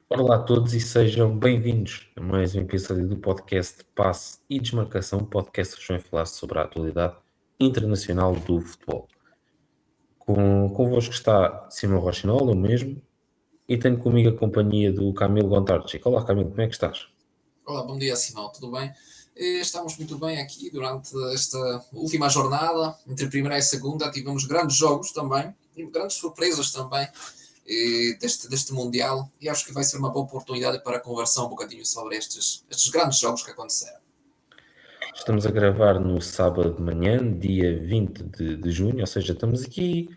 Olá a todos e sejam bem-vindos a mais um episódio do podcast Passe e Desmarcação, podcast que vai falar sobre a atualidade internacional do futebol. Convosco está Simão Rochinol, eu mesmo, e tenho comigo a companhia do Camilo Gontarczyk. Olá Camilo, como é que estás? Olá, bom dia, Simão, tudo bem? Estamos muito bem aqui durante esta última jornada, entre a primeira e a segunda, tivemos grandes jogos também, e grandes surpresas também deste Mundial, e acho que vai ser uma boa oportunidade para conversar um bocadinho sobre estes grandes jogos que aconteceram. Estamos a gravar no sábado de manhã, dia 20 de junho, ou seja, estamos aqui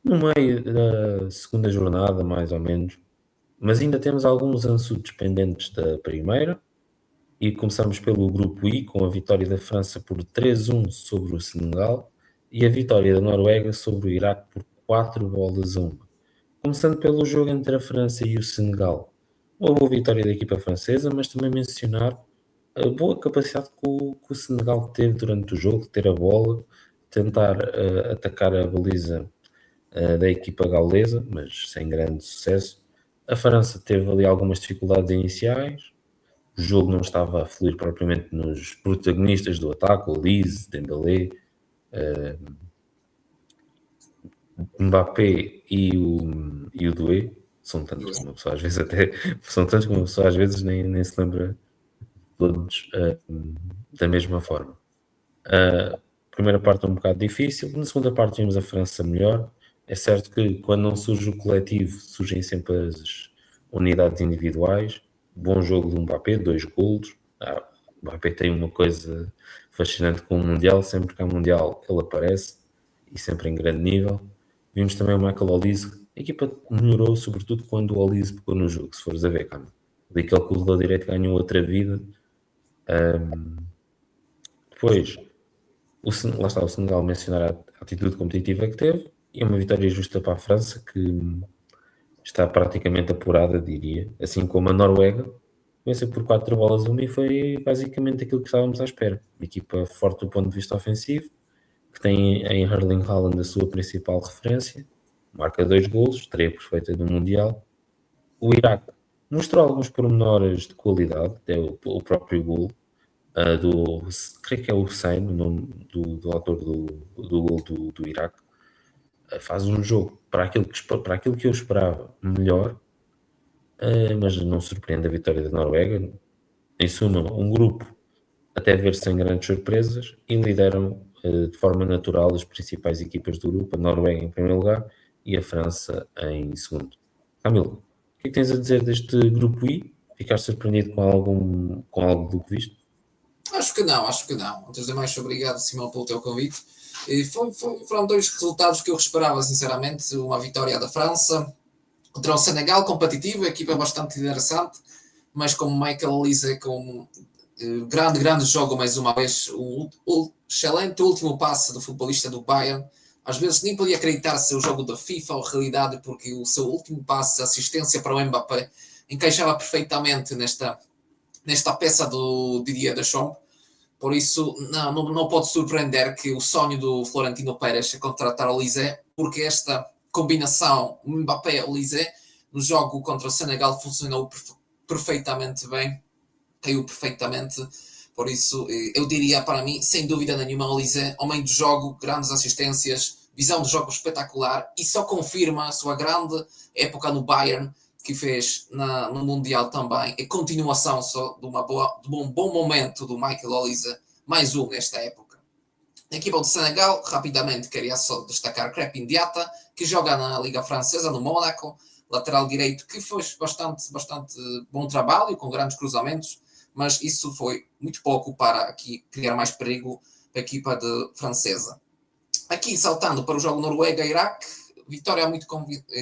no meio da segunda jornada, mais ou menos, mas ainda temos alguns assuntos pendentes da primeira. E começamos pelo grupo I, com a vitória da França por 3-1 sobre o Senegal e a vitória da Noruega sobre o Iraque por 4-1. Começando pelo jogo entre a França e o Senegal. Uma boa vitória da equipa francesa, mas também mencionar a boa capacidade que o Senegal teve durante o jogo, de ter a bola, tentar atacar a baliza da equipa gaulesa, mas sem grande sucesso. A França teve ali algumas dificuldades iniciais, o jogo não estava a fluir propriamente nos protagonistas do ataque, o Lise, Dembélé, Mbappé e o Doué. São tantos que uma pessoa às vezes até são tantos que uma pessoa às vezes nem se lembra todos da mesma forma. A primeira parte é um bocado difícil, na segunda parte vimos a França melhor. É certo que quando não surge o coletivo, surgem sempre as unidades individuais. Bom jogo do Mbappé, 2 golos. O Mbappé tem uma coisa fascinante com o Mundial, sempre que há Mundial ele aparece e sempre em grande nível. Vimos também o Michael Olise. A equipa melhorou, sobretudo quando o Olise pegou no jogo, se fores a ver, cara. Ali aquele corredor direito ganhou outra vida. Depois, lá está o Senegal mencionar a atitude competitiva que teve e uma vitória justa para a França, que está praticamente apurada, diria, assim como a Noruega venceu por 4-1 e foi basicamente aquilo que estávamos à espera. Uma equipa forte do ponto de vista ofensivo, que tem em Erling Haaland a sua principal referência, marca 2 golos, estreia perfeita no Mundial. O Iraque mostrou alguns pormenores de qualidade, até o próprio gol, creio que é o Hussein, o nome do autor do gol do Iraque, faz um jogo para aquilo que eu esperava melhor, mas não surpreende a vitória da Noruega. Em suma, um grupo até ver sem grandes surpresas e lideram de forma natural as principais equipas do grupo, a Noruega em primeiro lugar e a França em segundo. Camilo, o que é que tens a dizer deste grupo I? Ficaste surpreendido com algo do que viste? Acho que não. Antes de mais, obrigado, Simão, pelo teu convite. Foram dois resultados que eu esperava, sinceramente. Uma vitória da França contra o Senegal, competitivo, a equipa bastante interessante, mas como Michael Olise com grande jogo mais uma vez, o excelente último passe do futebolista do Bayern. Às vezes nem podia acreditar se o jogo da FIFA ou realidade, porque o seu último passe, assistência para o Mbappé, encaixava perfeitamente nesta peça do Didier Deschamps. Por isso, não pode surpreender que o sonho do Florentino Pérez é contratar o Lisé, porque esta combinação Mbappé-Olise no jogo contra o Senegal funcionou perfeitamente bem, caiu perfeitamente. Por isso, eu diria para mim, sem dúvida nenhuma, Olise, homem do jogo, grandes assistências, visão de jogo espetacular e só confirma a sua grande época no Bayern, que fez no Mundial também, e continuação só de um bom momento do Michael Olise, mais um nesta época. A equipa do Senegal, rapidamente, queria só destacar Crépin Diatta, que joga na Liga Francesa, no Mónaco, lateral direito, que fez bastante bom trabalho, com grandes cruzamentos, mas isso foi muito pouco para aqui criar mais perigo para a equipa francesa. Aqui, saltando para o jogo Noruega-Iraque, vitória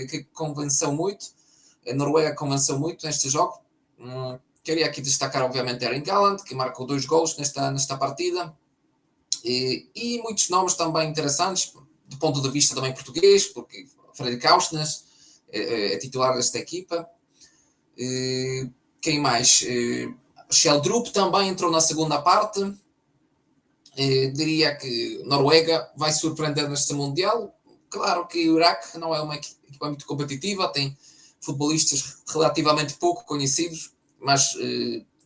que convenceu muito, a Noruega convenceu muito neste jogo. Queria aqui destacar, obviamente, Erling Haaland, que marcou 2 gols nesta partida. E muitos nomes também interessantes, do ponto de vista também português, porque Fredrik Aursnes é titular desta equipa. Quem mais? Sheldrup também entrou na segunda parte. Diria que Noruega vai surpreender neste Mundial. Claro que o Iraque não é uma equipa muito competitiva, tem futebolistas relativamente pouco conhecidos, mas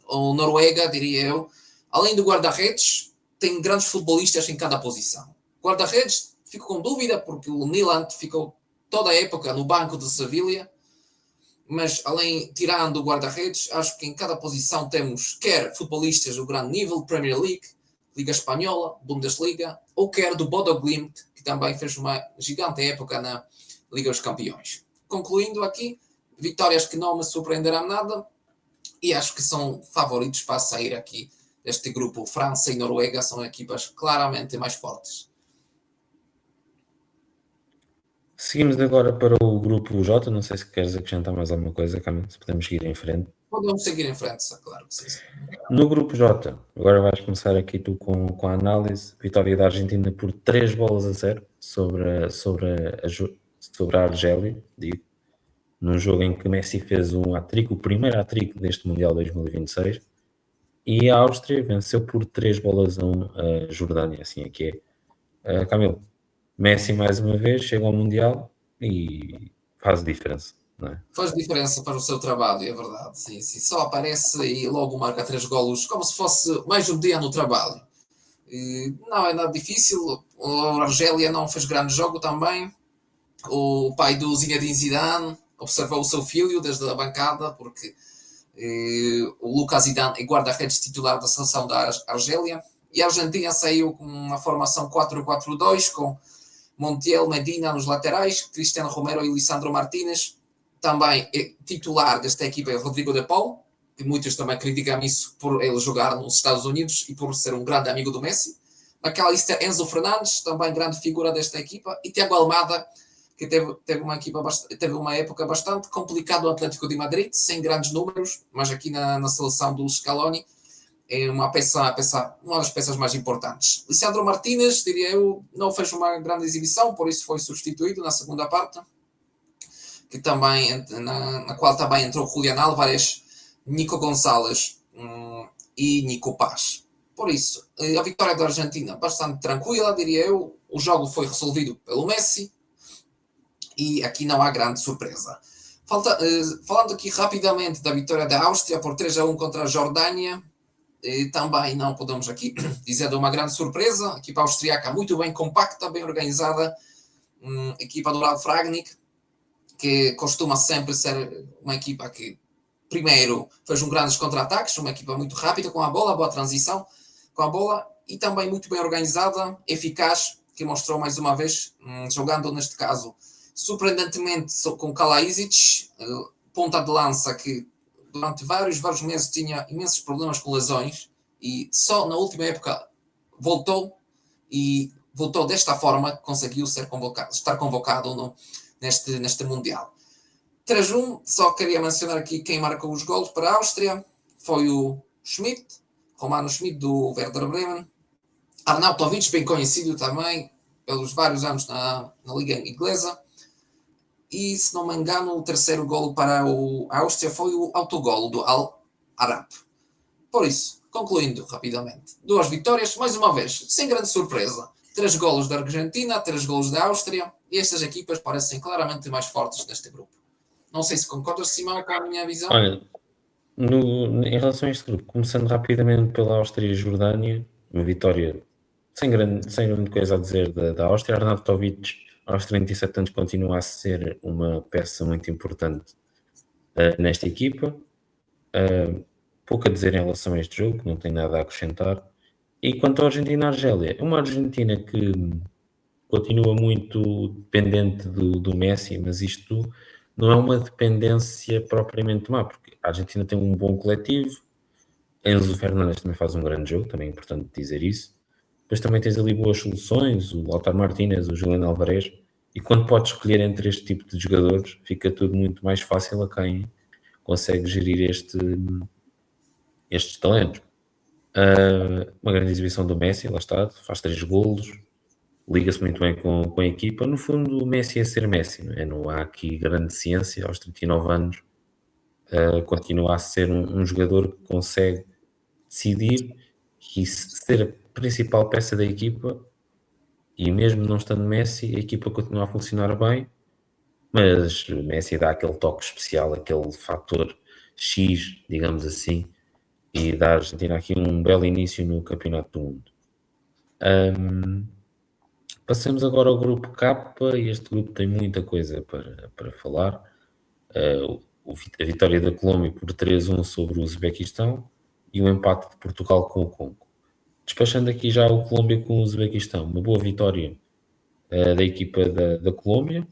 o Noruega, diria eu, além do guarda-redes, tem grandes futebolistas em cada posição. Guarda-redes, fico com dúvida, porque o Nyland ficou toda a época no banco de Sevilha, mas tirando o guarda-redes, acho que em cada posição temos quer futebolistas do grande nível, Premier League, Liga Espanhola, Bundesliga, ou quer do Bodo Glimt, que também fez uma gigante época na Liga dos Campeões. Concluindo aqui, vitórias que não me surpreenderão nada, e acho que são favoritos para sair aqui deste grupo. França e Noruega são equipas claramente mais fortes. Seguimos agora para o grupo J. Não sei se queres acrescentar mais alguma coisa, Camilo, se podemos seguir em frente. Podemos seguir em frente, claro que sim. No grupo J, agora vais começar aqui tu com a análise. Vitória da Argentina por 3-0 sobre a Argélia, digo, num jogo em que Messi fez um hat-trick, o primeiro hat-trick deste Mundial 2026, e a Áustria venceu por 3-1 a Jordânia, assim é que é. Camilo, Messi mais uma vez chega ao Mundial e faz diferença, não é? Faz diferença para o seu trabalho, é verdade. Sim, sim. Só aparece e logo marca 3 golos, como se fosse mais um dia no trabalho. Não é nada difícil. A Argélia não fez grande jogo também. O pai do Zinedine Zidane observou o seu filho desde a bancada, porque o Lucas Zidane é guarda-redes titular da seleção da Argélia. E a Argentina saiu com uma formação 4-4-2, com Montiel, Medina nos laterais, Cristiano Romero e Lisandro Martínez. Também é titular desta equipa é Rodrigo de Paul, que muitos também criticam isso por ele jogar nos Estados Unidos e por ser um grande amigo do Messi. Naquela lista, Enzo Fernandes, também grande figura desta equipa, e Thiago Almada, que teve uma época bastante complicada no Atlético de Madrid, sem grandes números, mas aqui na seleção do Scaloni é uma das peças mais importantes. Lisandro Martínez, diria eu, não fez uma grande exibição, por isso foi substituído na segunda parte, que também, na qual também entrou Julián Álvarez, Nico González e Nico Paz. Por isso, a vitória da Argentina bastante tranquila, diria eu. O jogo foi resolvido pelo Messi e aqui não há grande surpresa. Falando aqui rapidamente da vitória da Áustria por 3-1 contra a Jordânia, também não podemos aqui dizer de uma grande surpresa. A equipa austríaca muito bem compacta, bem organizada. A equipa do Ralf Rangnick, que costuma sempre ser uma equipa que primeiro fez grandes contra-ataques, uma equipa muito rápida com a bola, boa transição com a bola e também muito bem organizada, eficaz, que mostrou mais uma vez, jogando neste caso surpreendentemente com Kalajdzic, ponta de lança que durante vários meses tinha imensos problemas com lesões e só na última época voltou desta forma, conseguiu estar convocado neste Mundial. 3-1, só queria mencionar aqui quem marcou os golos para a Áustria, foi o Romano Schmidt, do Werder Bremen, Arnautovic, bem conhecido também, pelos vários anos na Liga Inglesa, e se não me engano o terceiro golo para a Áustria foi o autogolo do Al-Arab. Por isso, concluindo rapidamente, 2 vitórias, mais uma vez, sem grande surpresa, 3 golos da Argentina, 3 golos da Áustria, e estas equipas parecem claramente mais fortes neste grupo. Não sei se concordas, Simão, com a minha visão. Olha, em relação a este grupo, começando rapidamente pela Áustria e Jordânia, uma vitória sem grande coisa a dizer da Áustria. Arnautovic, aos 37 anos, continua a ser uma peça muito importante nesta equipa. Pouco a dizer em relação a este jogo, não tem nada a acrescentar. E quanto à Argentina-Argélia, é uma Argentina que continua muito dependente do Messi, mas isto não é uma dependência propriamente má, porque a Argentina tem um bom coletivo, Enzo Fernandes também faz um grande jogo, também é importante dizer isso. Depois também tens ali boas soluções, o Lautaro Martínez, o Julián Álvarez, e quando podes escolher entre este tipo de jogadores, fica tudo muito mais fácil a quem consegue gerir estes talentos. Uma grande exibição do Messi, lá está, faz 3 golos, liga-se muito bem com a equipa. No fundo, o Messi é ser Messi, não é? Não há aqui grande ciência. Aos 39 anos, continua a ser um jogador que consegue decidir e ser a principal peça da equipa, e mesmo não estando Messi, a equipa continua a funcionar bem, Mas o Messi dá aquele toque especial, aquele fator X, digamos assim, e dá à Argentina aqui um belo início no Campeonato do Mundo. Passemos agora ao grupo K, e este grupo tem muita coisa para falar. A vitória da Colômbia por 3-1 sobre o Uzbequistão e o empate de Portugal com o Congo. Despachando aqui já o Colômbia com o Uzbequistão, uma boa vitória da equipa da Colômbia,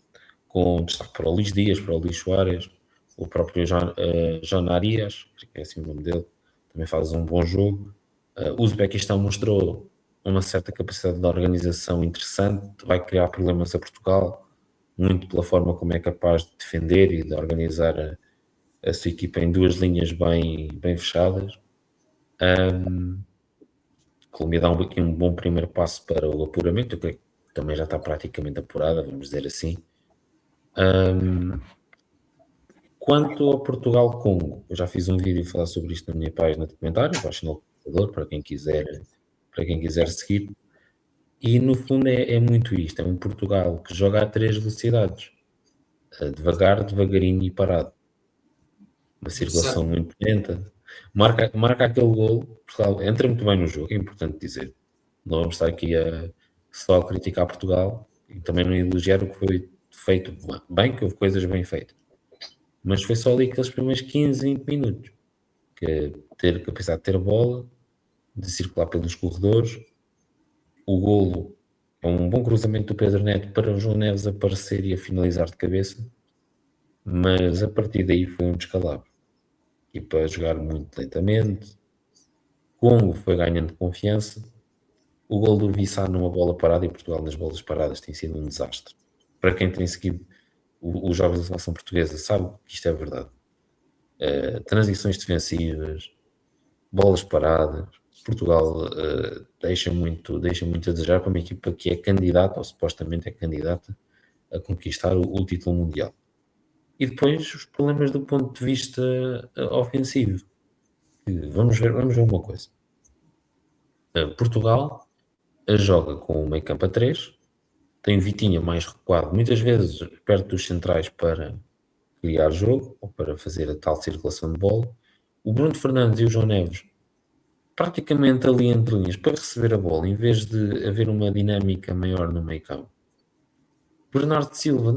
com destaque para o Luís Dias, para o Luís Soares, o próprio João Arias, que é assim o nome dele, também faz um bom jogo. O Uzbequistão mostrou uma certa capacidade de organização interessante, vai criar problemas a Portugal, muito pela forma como é capaz de defender e de organizar a sua equipa em duas linhas bem fechadas. A Colômbia dá aqui um bom primeiro passo para o apuramento, eu creio que também já está praticamente apurada, vamos dizer assim. Quanto ao Portugal-Congo, eu já fiz um vídeo a falar sobre isto na minha página de comentários, baixo no computador, para quem quiser seguir. E no fundo é muito isto, é um Portugal que joga a 3 velocidades, devagar, devagarinho e parado. Uma circulação Certo. muito lenta. Marca aquele golo, Portugal entra muito bem no jogo, é importante dizer. Não vamos estar aqui só a criticar Portugal e também não elogiar o que foi feito bem, que houve coisas bem feitas. Mas foi só ali aqueles primeiros 15, 20 minutos. Que ter capacidade de ter bola, de circular pelos corredores. O golo é um bom cruzamento do Pedro Neto para o João Neves aparecer e a finalizar de cabeça. Mas a partir daí foi um descalabro. E para jogar muito lentamente. Congo foi ganhando confiança. O gol do Vissá numa bola parada, e Portugal nas bolas paradas tem sido um desastre. Para quem tem seguido os jogos da seleção portuguesa sabe que isto é verdade. Transições defensivas, bolas paradas. Portugal deixa muito a desejar para uma equipa que é candidata, ou supostamente é candidata, a conquistar o título mundial. E depois os problemas do ponto de vista ofensivo. Vamos ver uma coisa. Portugal joga com o meio campo a 3, tem o Vitinha mais recuado, muitas vezes perto dos centrais para criar jogo ou para fazer a tal circulação de bola. O Bruno Fernandes e o João Neves praticamente ali entre linhas para receber a bola, em vez de haver uma dinâmica maior no meio campo. Bernardo Silva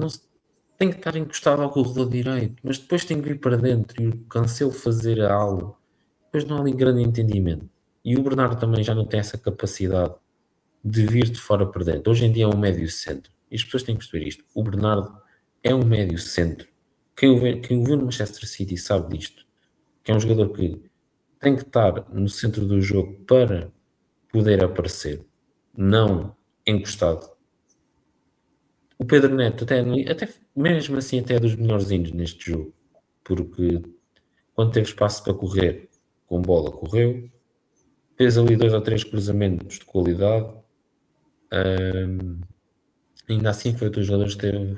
tem que estar encostado ao corredor direito, mas depois tem que vir para dentro e o Cancelo fazer algo. Depois não há ali grande entendimento. E o Bernardo também já não tem essa capacidade de vir de fora para dentro. Hoje em dia é um médio centro. E as pessoas têm que perceber isto. O Bernardo é um médio centro. Quem o viu no Manchester City sabe disto. Que é um jogador que tem que estar no centro do jogo para poder aparecer, não encostado. O Pedro Neto, até mesmo assim, até é dos melhorzinhos neste jogo, porque quando teve espaço para correr com bola, correu, fez ali 2 ou 3 cruzamentos de qualidade. Ainda assim foi dos jogadores que teve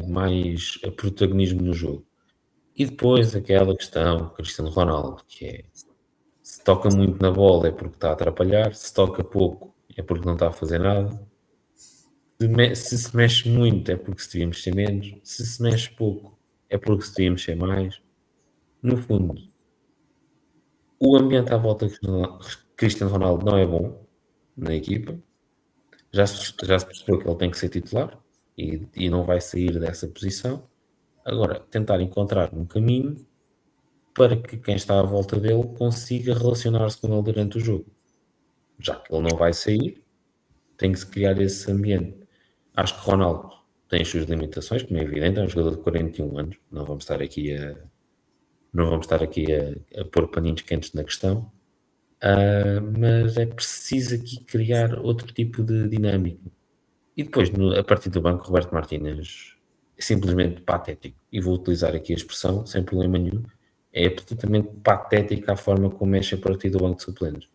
mais protagonismo no jogo. E depois aquela questão, Cristiano Ronaldo, que é, se toca muito na bola é porque está a atrapalhar, se toca pouco é porque não está a fazer nada, se mexe muito é porque se devia mexer menos, se mexe pouco é porque se devia mexer mais. No fundo, o ambiente à volta de Cristiano Ronaldo não é bom na equipa. Já se percebeu que ele tem que ser titular e não vai sair dessa posição. Agora, tentar encontrar um caminho para que quem está à volta dele consiga relacionar-se com ele durante o jogo. Já que ele não vai sair, tem que se criar esse ambiente. Acho que Ronaldo tem as suas limitações, como é evidente, é um jogador de 41 anos, não vamos estar aqui a pôr paninhos quentes na questão, mas é preciso aqui criar outro tipo de dinâmica. E depois, a partir do banco, Roberto Martínez é simplesmente patético. E vou utilizar aqui a expressão, sem problema nenhum. É absolutamente patética a forma como mexe a partir do banco de suplentes.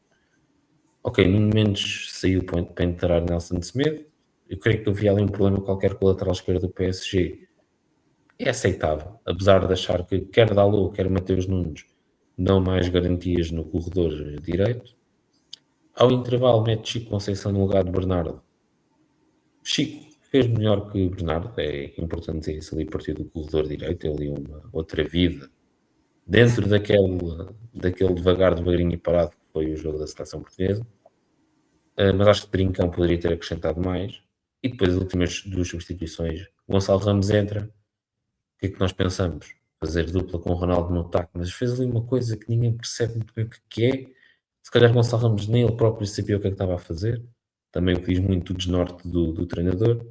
Ok, no momento saiu para entrar Nelson Semedo. Eu creio que havia ali um problema qualquer com o lateral esquerdo do PSG. É aceitável, apesar de achar que quer Dalot, quer Mateus Nunes dão mais garantias no corredor direito. Ao intervalo, mete Chico Conceição no lugar de Bernardo. Chico fez melhor que Bernardo, é importante dizer isso, ali partiu do corredor direito, ali uma outra vida, dentro daquele devagarinho e parado que foi o jogo da seleção portuguesa. Mas acho que Trincão poderia ter acrescentado mais. E depois as últimas 2 substituições, o Gonçalo Ramos entra, o que é que nós pensamos? Fazer dupla com o Ronaldo no ataque, mas fez ali uma coisa que ninguém percebe muito bem o que é. Se calhar Gonçalo Ramos nem ele próprio sabia o que é que estava a fazer. Também o que diz muito do desnorte do treinador.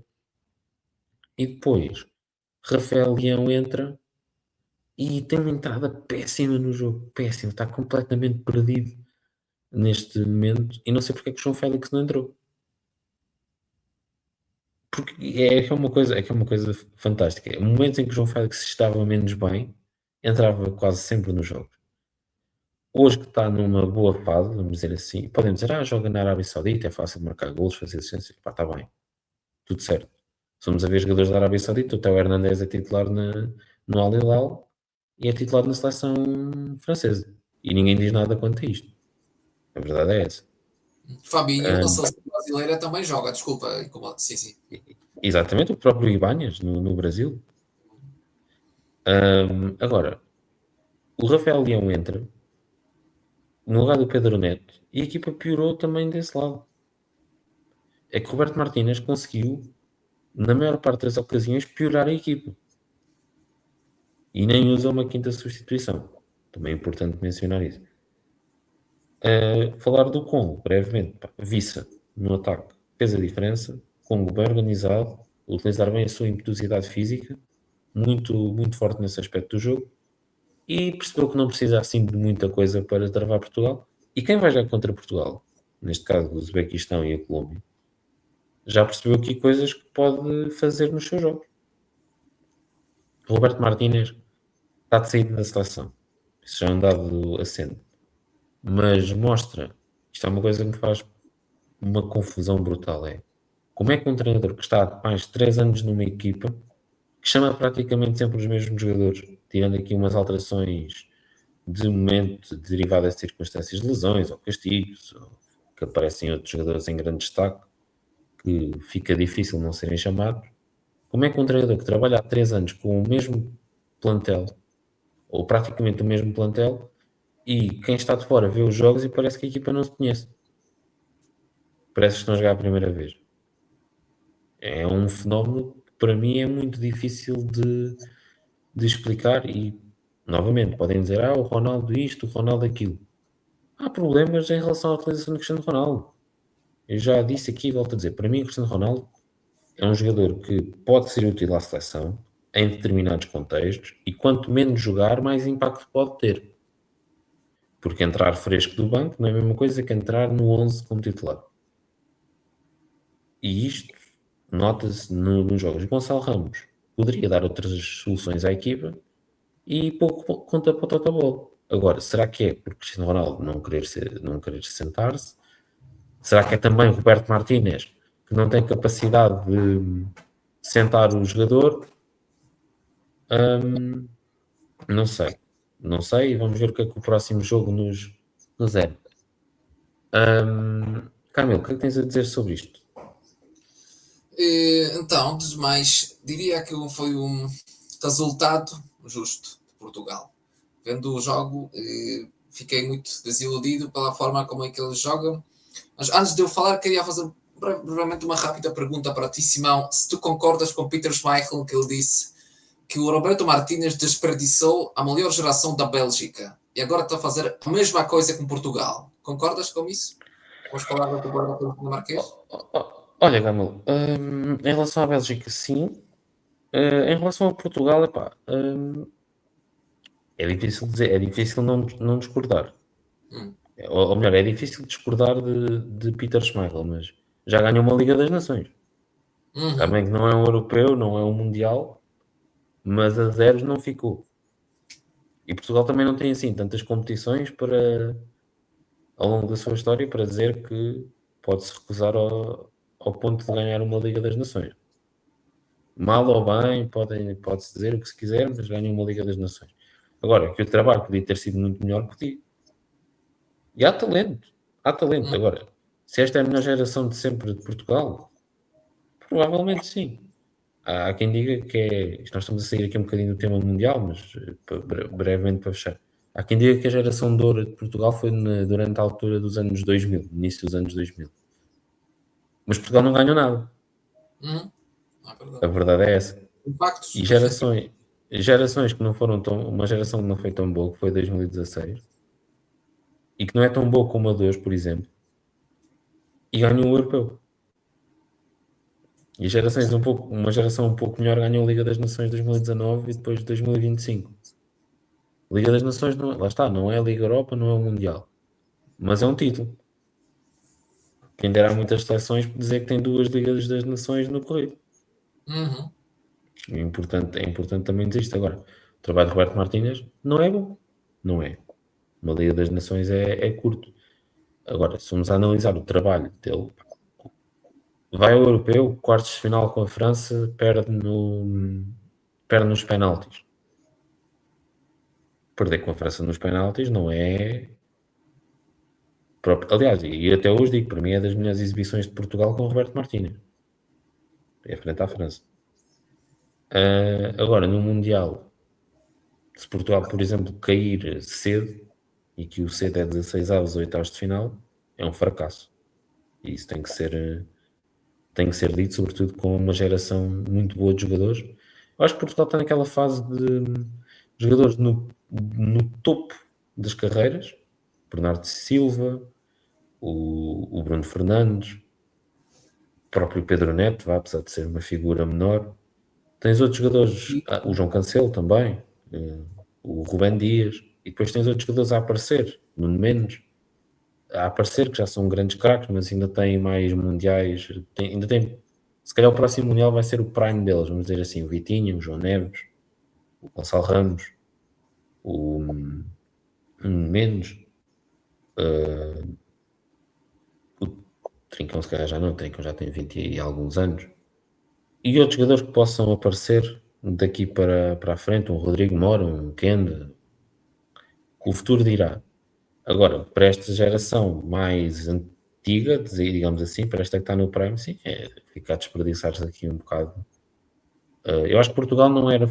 E depois, Rafael Leão entra e tem uma entrada péssima no jogo. Péssima, está completamente perdido neste momento. E não sei porque é que o João Félix não entrou. Porque é uma coisa fantástica. Momentos em que o João Félix estava menos bem, entrava quase sempre no jogo. Hoje que está numa boa fase, vamos dizer assim, podem dizer, joga na Arábia Saudita, é fácil marcar golos, fazer assistências, pá, está bem, tudo certo. Somos a ver jogadores da Arábia Saudita, o Theo Hernandes é titular no Al Hilal e é titular na seleção francesa. E ninguém diz nada quanto a isto. A verdade é essa. Fabinho, na Um, seleção brasileira, também joga, desculpa. Sim, sim. Exatamente, o próprio Ibanhas no Brasil. Agora, o Rafael Leão entra no lugar do Pedro Neto e a equipa piorou também desse lado. É que o Roberto Martínez conseguiu, na maior parte das ocasiões, piorar a equipa. E nem usa uma quinta substituição. Também é importante mencionar isso. Falar do Congo, brevemente. Vissa, no ataque, fez a diferença. Congo bem organizado, utilizar bem a sua impetuosidade física, muito, muito forte nesse aspecto do jogo. E percebeu que não precisa assim de muita coisa para travar Portugal. E quem vai jogar contra Portugal, neste caso o Uzbequistão e a Colômbia, já percebeu aqui coisas que pode fazer nos seus jogos. Roberto Martínez está de saída da seleção. Isso já é um dado assente. Mas mostra, isto é uma coisa que me faz uma confusão brutal, é como é que um treinador que está há mais de 3 anos numa equipa, que chama praticamente sempre os mesmos jogadores, tirando aqui umas alterações de momento derivadas de circunstâncias de lesões ou castigos, ou que aparecem outros jogadores em grande destaque, que fica difícil não serem chamados. Como é que um treinador que trabalha há 3 anos com o mesmo plantel, ou praticamente o mesmo plantel, e quem está de fora vê os jogos e parece que a equipa não se conhece. Parece que estão a jogar a primeira vez. É um fenómeno que para mim é muito difícil de explicar e, novamente, podem dizer, o Ronaldo isto, o Ronaldo aquilo. Há problemas em relação à utilização do Cristiano Ronaldo. Eu já disse aqui e volto a dizer, para mim o Cristiano Ronaldo é um jogador que pode ser útil à seleção em determinados contextos e quanto menos jogar, mais impacto pode ter. Porque entrar fresco do banco não é a mesma coisa que entrar no 11 como titular. E isto nota-se nos jogos. Gonçalo Ramos poderia dar outras soluções à equipa e pouco conta para o Totobol. Agora, será que é porque Cristiano Ronaldo não querer sentar-se? Será que é também o Roberto Martínez que não tem capacidade de sentar o jogador? Não sei. Não sei e vamos ver o que é que o próximo jogo nos é. Carmelo, o que é que tens a dizer sobre isto? Então, antes de mais, diria que foi um resultado justo de Portugal. Vendo o jogo, fiquei muito desiludido pela forma como é que eles jogam. Mas antes de eu falar, queria fazer brevemente uma rápida pergunta para ti, Simão. Se tu concordas com Peter Schmeichel, que ele disse que o Roberto Martínez desperdiçou a melhor geração da Bélgica e agora está a fazer a mesma coisa com Portugal. Concordas com isso? Com as palavras do guarda-redes dinamarquês? Olha, Gamel, em relação à Bélgica, sim. Em relação a Portugal, é difícil dizer, é difícil não discordar. Ou melhor, é difícil discordar de Peter Schmeichel, mas já ganhou uma Liga das Nações. Está bem que não é um europeu, não é um mundial, mas a zeros não ficou. E Portugal também não tem assim tantas competições ao longo da sua história para dizer que pode-se recusar ao ponto de ganhar uma Liga das Nações. Mal ou bem, pode-se dizer o que se quiser, mas ganham uma Liga das Nações. Agora, que o trabalho podia ter sido muito melhor, podia. E há talento. Há talento. Agora, se esta é a melhor geração de sempre de Portugal, Provavelmente sim. Há quem diga que é. Nós estamos a sair aqui um bocadinho do tema mundial, mas brevemente para fechar. Há quem diga que a geração de ouro de Portugal foi durante a altura dos anos 2000, início dos anos 2000. Mas Portugal não ganhou nada. É A verdade. verdade é essa. Impactos. E gerações que não foram tão. Uma geração que não foi tão boa, que foi 2016, e que não é tão boa como a de hoje, por exemplo, e ganhou o europeu. E uma geração um pouco melhor ganhou a Liga das Nações 2019 e depois de 2025. Liga das Nações, não, lá está, não é a Liga Europa, não é o Mundial. Mas é um título. Quem dera a muitas seleções dizer que tem 2 Ligas das Nações no currículo. Uhum. É importante também dizer isto. Agora, o trabalho de Roberto Martínez não é bom. Não é. Uma Liga das Nações é curto. Agora, se vamos a analisar o trabalho dele, vai ao Europeu, quartos de final com a França, perde nos penaltis. Perder com a França nos penaltis não é. Aliás, e até hoje digo, para mim é das melhores exibições de Portugal com o Roberto Martínez. É frente à França. Agora, no Mundial, se Portugal, por exemplo, cair cedo, e que o cedo é 16 avos, 8 de final, é um fracasso. E isso tem que ser dito, sobretudo com uma geração muito boa de jogadores. Eu acho que Portugal está naquela fase de jogadores no topo das carreiras. Bernardo Silva, o Bruno Fernandes, o próprio Pedro Neto, apesar de ser uma figura menor. Tens outros jogadores, o João Cancelo também, o Rubén Dias, e depois tens outros jogadores a aparecer, Nuno Mendes, a aparecer, que já são grandes craques, mas ainda têm mais mundiais, se calhar o próximo mundial vai ser o prime deles, vamos dizer assim, o Vitinho, o João Neves, o Gonçalo Ramos, o Mendes, o Trincão se calhar já não, o Trincão já tem 20 e alguns anos, e outros jogadores que possam aparecer daqui para a frente, um Rodrigo Mora, um Kenda, o futuro dirá. Agora, para esta geração mais antiga, digamos assim, para esta que está no Prime, sim, fica a desperdiçar-se aqui um bocado. Eu acho que Portugal não era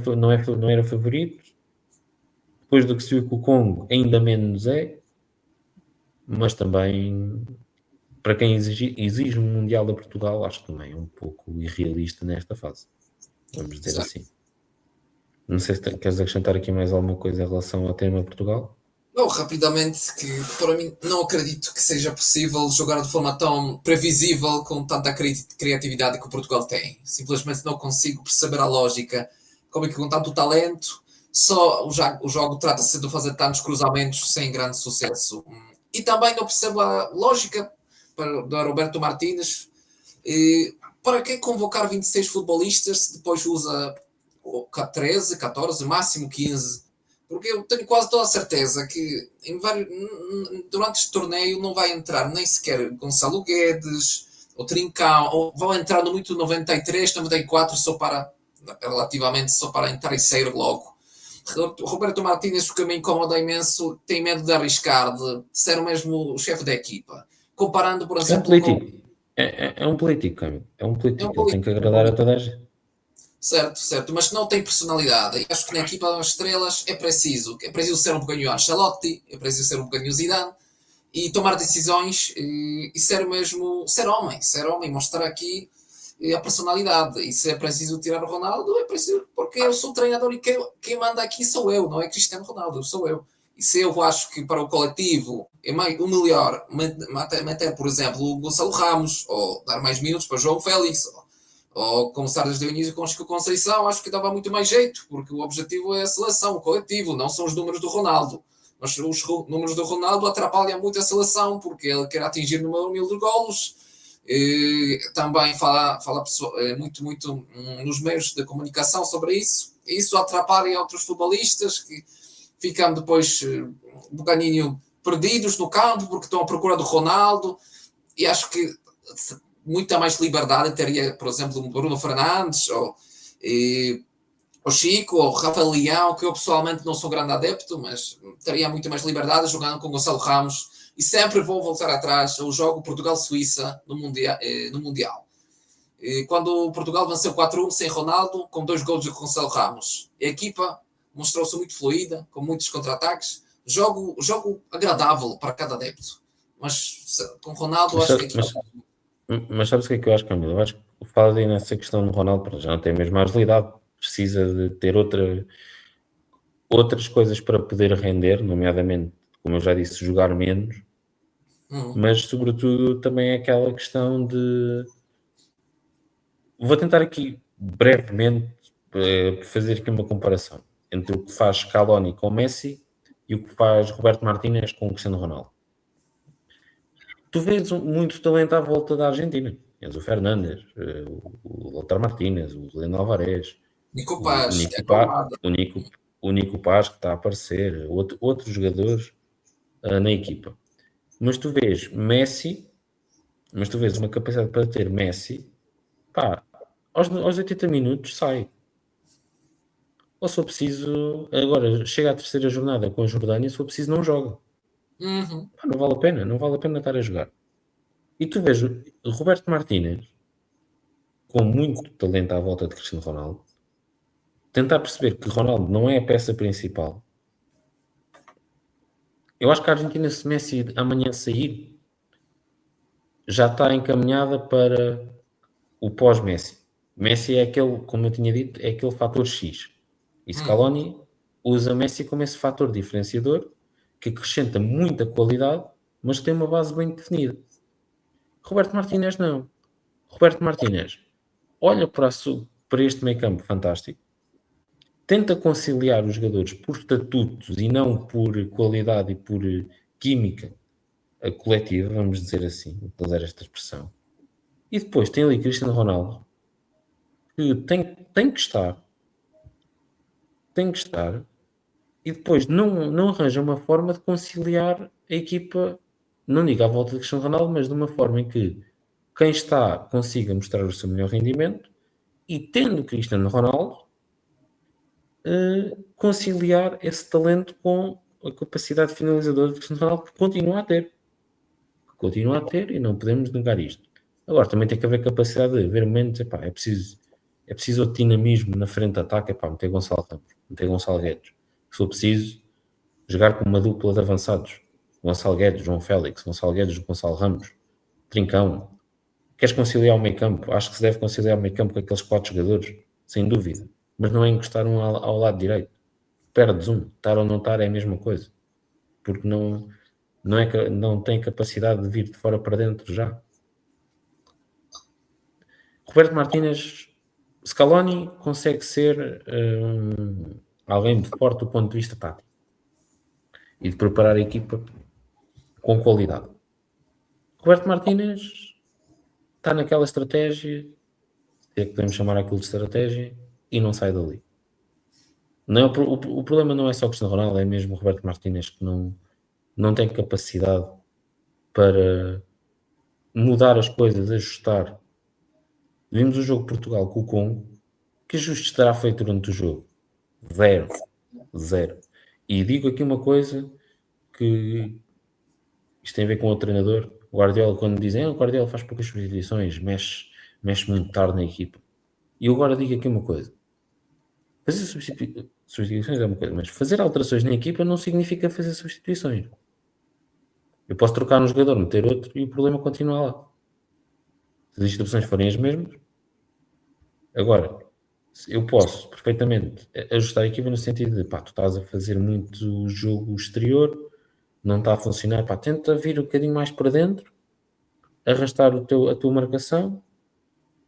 favorito. Depois do que se viu com o Congo, ainda menos é. Mas também, para quem exige um Mundial da Portugal, acho que também é um pouco irrealista nesta fase. Vamos dizer assim. Não sei se queres acrescentar aqui mais alguma coisa em relação ao tema Portugal. Não, rapidamente, que para mim não acredito que seja possível jogar de forma tão previsível com tanta criatividade que o Portugal tem. Simplesmente não consigo perceber a lógica. Como é que com tanto talento, só o jogo trata-se de fazer tantos cruzamentos sem grande sucesso. E também não percebo a lógica do Roberto Martínez. Para que convocar 26 futebolistas se depois usa 13, 14, máximo 15? Porque eu tenho quase toda a certeza que durante este torneio não vai entrar nem sequer Gonçalo Guedes ou Trincão, ou vão entrar no muito 93, 94 relativamente só para entrar e sair logo. Roberto Martínez, o que me incomoda imenso, tem medo de arriscar, de ser o mesmo chefe da equipa. Comparando, por exemplo, é um político, Camilo. É um político. Ele tem que é um agradar a toda a gente. Certo, mas não tem personalidade. E acho que na equipa das estrelas é preciso ser um bocadinho Ancelotti, é preciso ser um bocadinho Zidane e tomar decisões e ser homem, mostrar aqui a personalidade. E se é preciso tirar o Ronaldo, é preciso, porque eu sou o treinador e quem manda aqui sou eu, não é Cristiano Ronaldo, sou eu. E se eu acho que para o coletivo é o melhor meter, por exemplo, o Gonçalo Ramos, ou dar mais minutos para João Félix, ou começar desde o início com o Conceição, acho que dava muito mais jeito, porque o objetivo é a seleção, o coletivo, não são os números do Ronaldo. Mas os números do Ronaldo atrapalham muito a seleção, porque ele quer atingir no número 1000 de golos. Também fala muito nos meios de comunicação sobre isso. Isso atrapalha outros futebolistas que ficam depois um bocadinho perdidos no campo, porque estão à procura do Ronaldo. E acho que muita mais liberdade teria, por exemplo, o Bruno Fernandes, ou o Chico, ou o Rafael Leão, que eu pessoalmente não sou grande adepto, mas teria muito mais liberdade jogando com o Gonçalo Ramos. E sempre vou voltar atrás ao jogo Portugal-Suíça no Mundial. Quando Portugal venceu 4-1 sem Ronaldo, com 2 gols de Gonçalo Ramos. A equipa mostrou-se muito fluida, com muitos contra-ataques. Jogo agradável para cada adepto. Mas com Ronaldo, Mas, acho que mas sabes o que é que eu acho, Camilo? Eu acho que o Fala aí nessa questão do Ronaldo já não tem a mesma agilidade, precisa de ter outras coisas para poder render, nomeadamente, como eu já disse, jogar menos, mas sobretudo também é aquela questão de... Vou tentar aqui brevemente fazer aqui uma comparação entre o que faz Scaloni com Messi e o que faz Roberto Martínez com o Cristiano Ronaldo. Tu vês muito talento à volta da Argentina. Enzo Fernandes, o Lautaro Martínez, o Leandro Alvarez, Nico Paz, o Nico Paz, que está a aparecer, outros jogadores na equipa. Mas tu vês uma capacidade para ter Messi, pá, aos 80 minutos sai. Ou se for preciso, agora chega à terceira jornada com a Jordânia, se for preciso não joga. Pá, não vale a pena estar a jogar. E tu vês Roberto Martínez, com muito talento à volta de Cristiano Ronaldo, tentar perceber que Ronaldo não é a peça principal. Eu acho que a Argentina, se Messi amanhã sair, já está encaminhada para o pós-Messi. Messi é aquele, como eu tinha dito, é aquele fator X. E Scaloni usa Messi como esse fator diferenciador que acrescenta muita qualidade, mas tem uma base bem definida. Roberto Martínez não. Roberto Martínez olha para este meio campo fantástico, tenta conciliar os jogadores por estatutos e não por qualidade e por química coletiva, vamos dizer assim, utilizar esta expressão. E depois tem ali Cristiano Ronaldo, que tem que estar, e depois não arranja uma forma de conciliar a equipa, não digo à volta de Cristiano Ronaldo, mas de uma forma em que quem está consiga mostrar o seu melhor rendimento e tendo Cristiano Ronaldo, conciliar esse talento com a capacidade finalizadora de Cristiano Ronaldo que continua a ter e não podemos negar isto. Agora também tem que haver capacidade de ver momentos, é preciso outro dinamismo na frente de ataque, meter Gonçalo Ramos, meter Gonçalo Guedes. Se for preciso, jogar com uma dupla de avançados, Gonçalo Guedes, João Félix, Gonçalo Guedes, Gonçalo Ramos, Trincão. Queres conciliar o meio campo? Acho que se deve conciliar o meio campo com aqueles 4 jogadores, sem dúvida. Mas não é encostar um ao lado direito. Perdes um. Estar ou não estar é a mesma coisa. Porque não tem capacidade de vir de fora para dentro já. Roberto Martínez, Scaloni consegue ser alguém de forte do ponto de vista tático e de preparar a equipa com qualidade. Roberto Martínez está naquela estratégia, se é que podemos chamar aquilo de estratégia, e não sai dali. Não, o problema não é só o Cristiano Ronaldo, é mesmo o Roberto Martínez que não tem capacidade para mudar as coisas, ajustar. Vimos o jogo de Portugal com o Congo, que ajustes terá feito durante o jogo? Zero. E digo aqui uma coisa que isto tem a ver com o treinador. O Guardiola, quando dizem o Guardiola faz poucas substituições, mexe muito tarde na equipa. E eu agora digo aqui uma coisa. Fazer substituições é uma coisa, mas fazer alterações na equipa não significa fazer substituições. Eu posso trocar um jogador, meter outro e o problema continua lá. Se as instruções forem as mesmas. Agora, eu posso perfeitamente ajustar a equipa no sentido de, tu estás a fazer muito jogo exterior, não está a funcionar, tenta vir um bocadinho mais para dentro, arrastar a tua marcação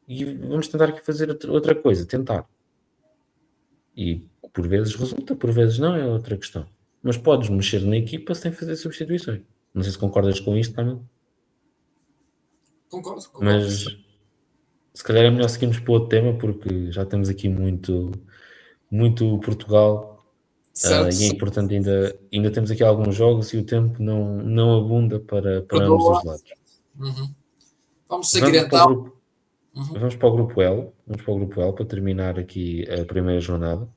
e vamos tentar aqui fazer outra coisa, tentar. E por vezes resulta, por vezes não, é outra questão. Mas podes mexer na equipa sem fazer substituições. Não sei se concordas com isto, Camilo. Concordo. Mas se calhar é melhor seguirmos para outro tema, porque já temos aqui muito Portugal. E é importante, ainda temos aqui alguns jogos e o tempo não abunda para ambos os lados. Vamos seguir então. Vamos para o grupo L. Vamos para o grupo L para terminar aqui a primeira jornada.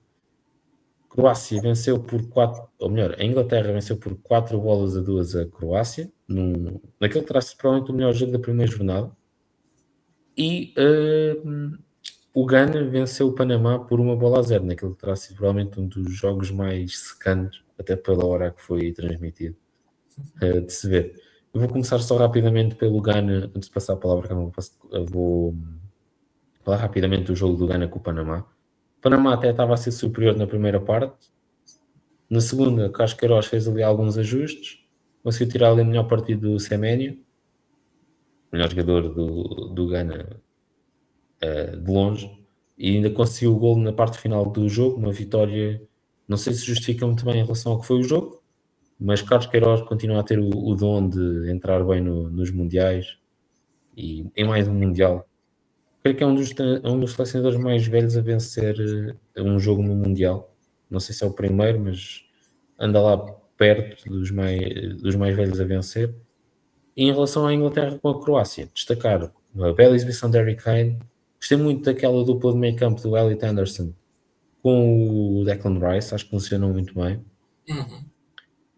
Croácia venceu por 4, ou melhor, a Inglaterra venceu por 4-2 a Croácia, naquele que terá sido provavelmente o melhor jogo da primeira jornada. E o Ghana venceu o Panamá por 1-0, naquele que terá sido provavelmente um dos jogos mais secantes, até pela hora que foi transmitido, de se ver. Eu vou começar só rapidamente pelo Ghana, antes de passar a palavra, eu vou falar rapidamente do jogo do Ghana com o Panamá. O Panamá até estava a ser superior na primeira parte. Na segunda, Casqueiros fez ali alguns ajustes, conseguiu tirar ali o melhor partido do Seménio, melhor jogador do Ghana de longe, e ainda conseguiu o golo na parte final do jogo, uma vitória, não sei se justifica muito bem em relação ao que foi o jogo, mas Carlos Queiroz continua a ter o dom de entrar bem nos mundiais e em mais um mundial. Creio que é um dos selecionadores mais velhos a vencer um jogo no mundial. Não sei se é o primeiro, mas anda lá perto dos mais velhos a vencer. E em relação à Inglaterra com a Croácia, destacar a bela exibição de Harry Kane. Gostei muito daquela dupla de meio campo do Elliot Anderson com o Declan Rice, acho que funcionam muito bem.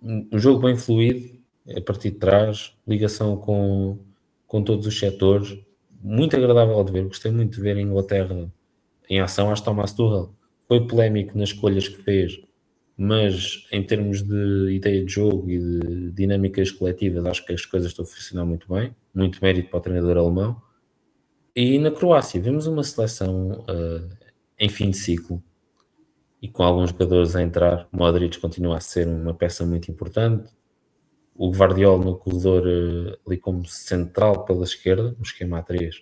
Um jogo bem fluido, a partir de trás, ligação com todos os setores, muito agradável de ver. Gostei muito de ver a Inglaterra em ação. Acho que Thomas Tuchel foi polémico nas escolhas que fez, mas em termos de ideia de jogo e de dinâmicas coletivas, acho que as coisas estão a funcionar muito bem. Muito mérito para o treinador alemão. E na Croácia, vemos uma seleção em fim de ciclo e com alguns jogadores a entrar. Modric continua a ser uma peça muito importante. O Guardiola no corredor ali como central pela esquerda, no esquema A3,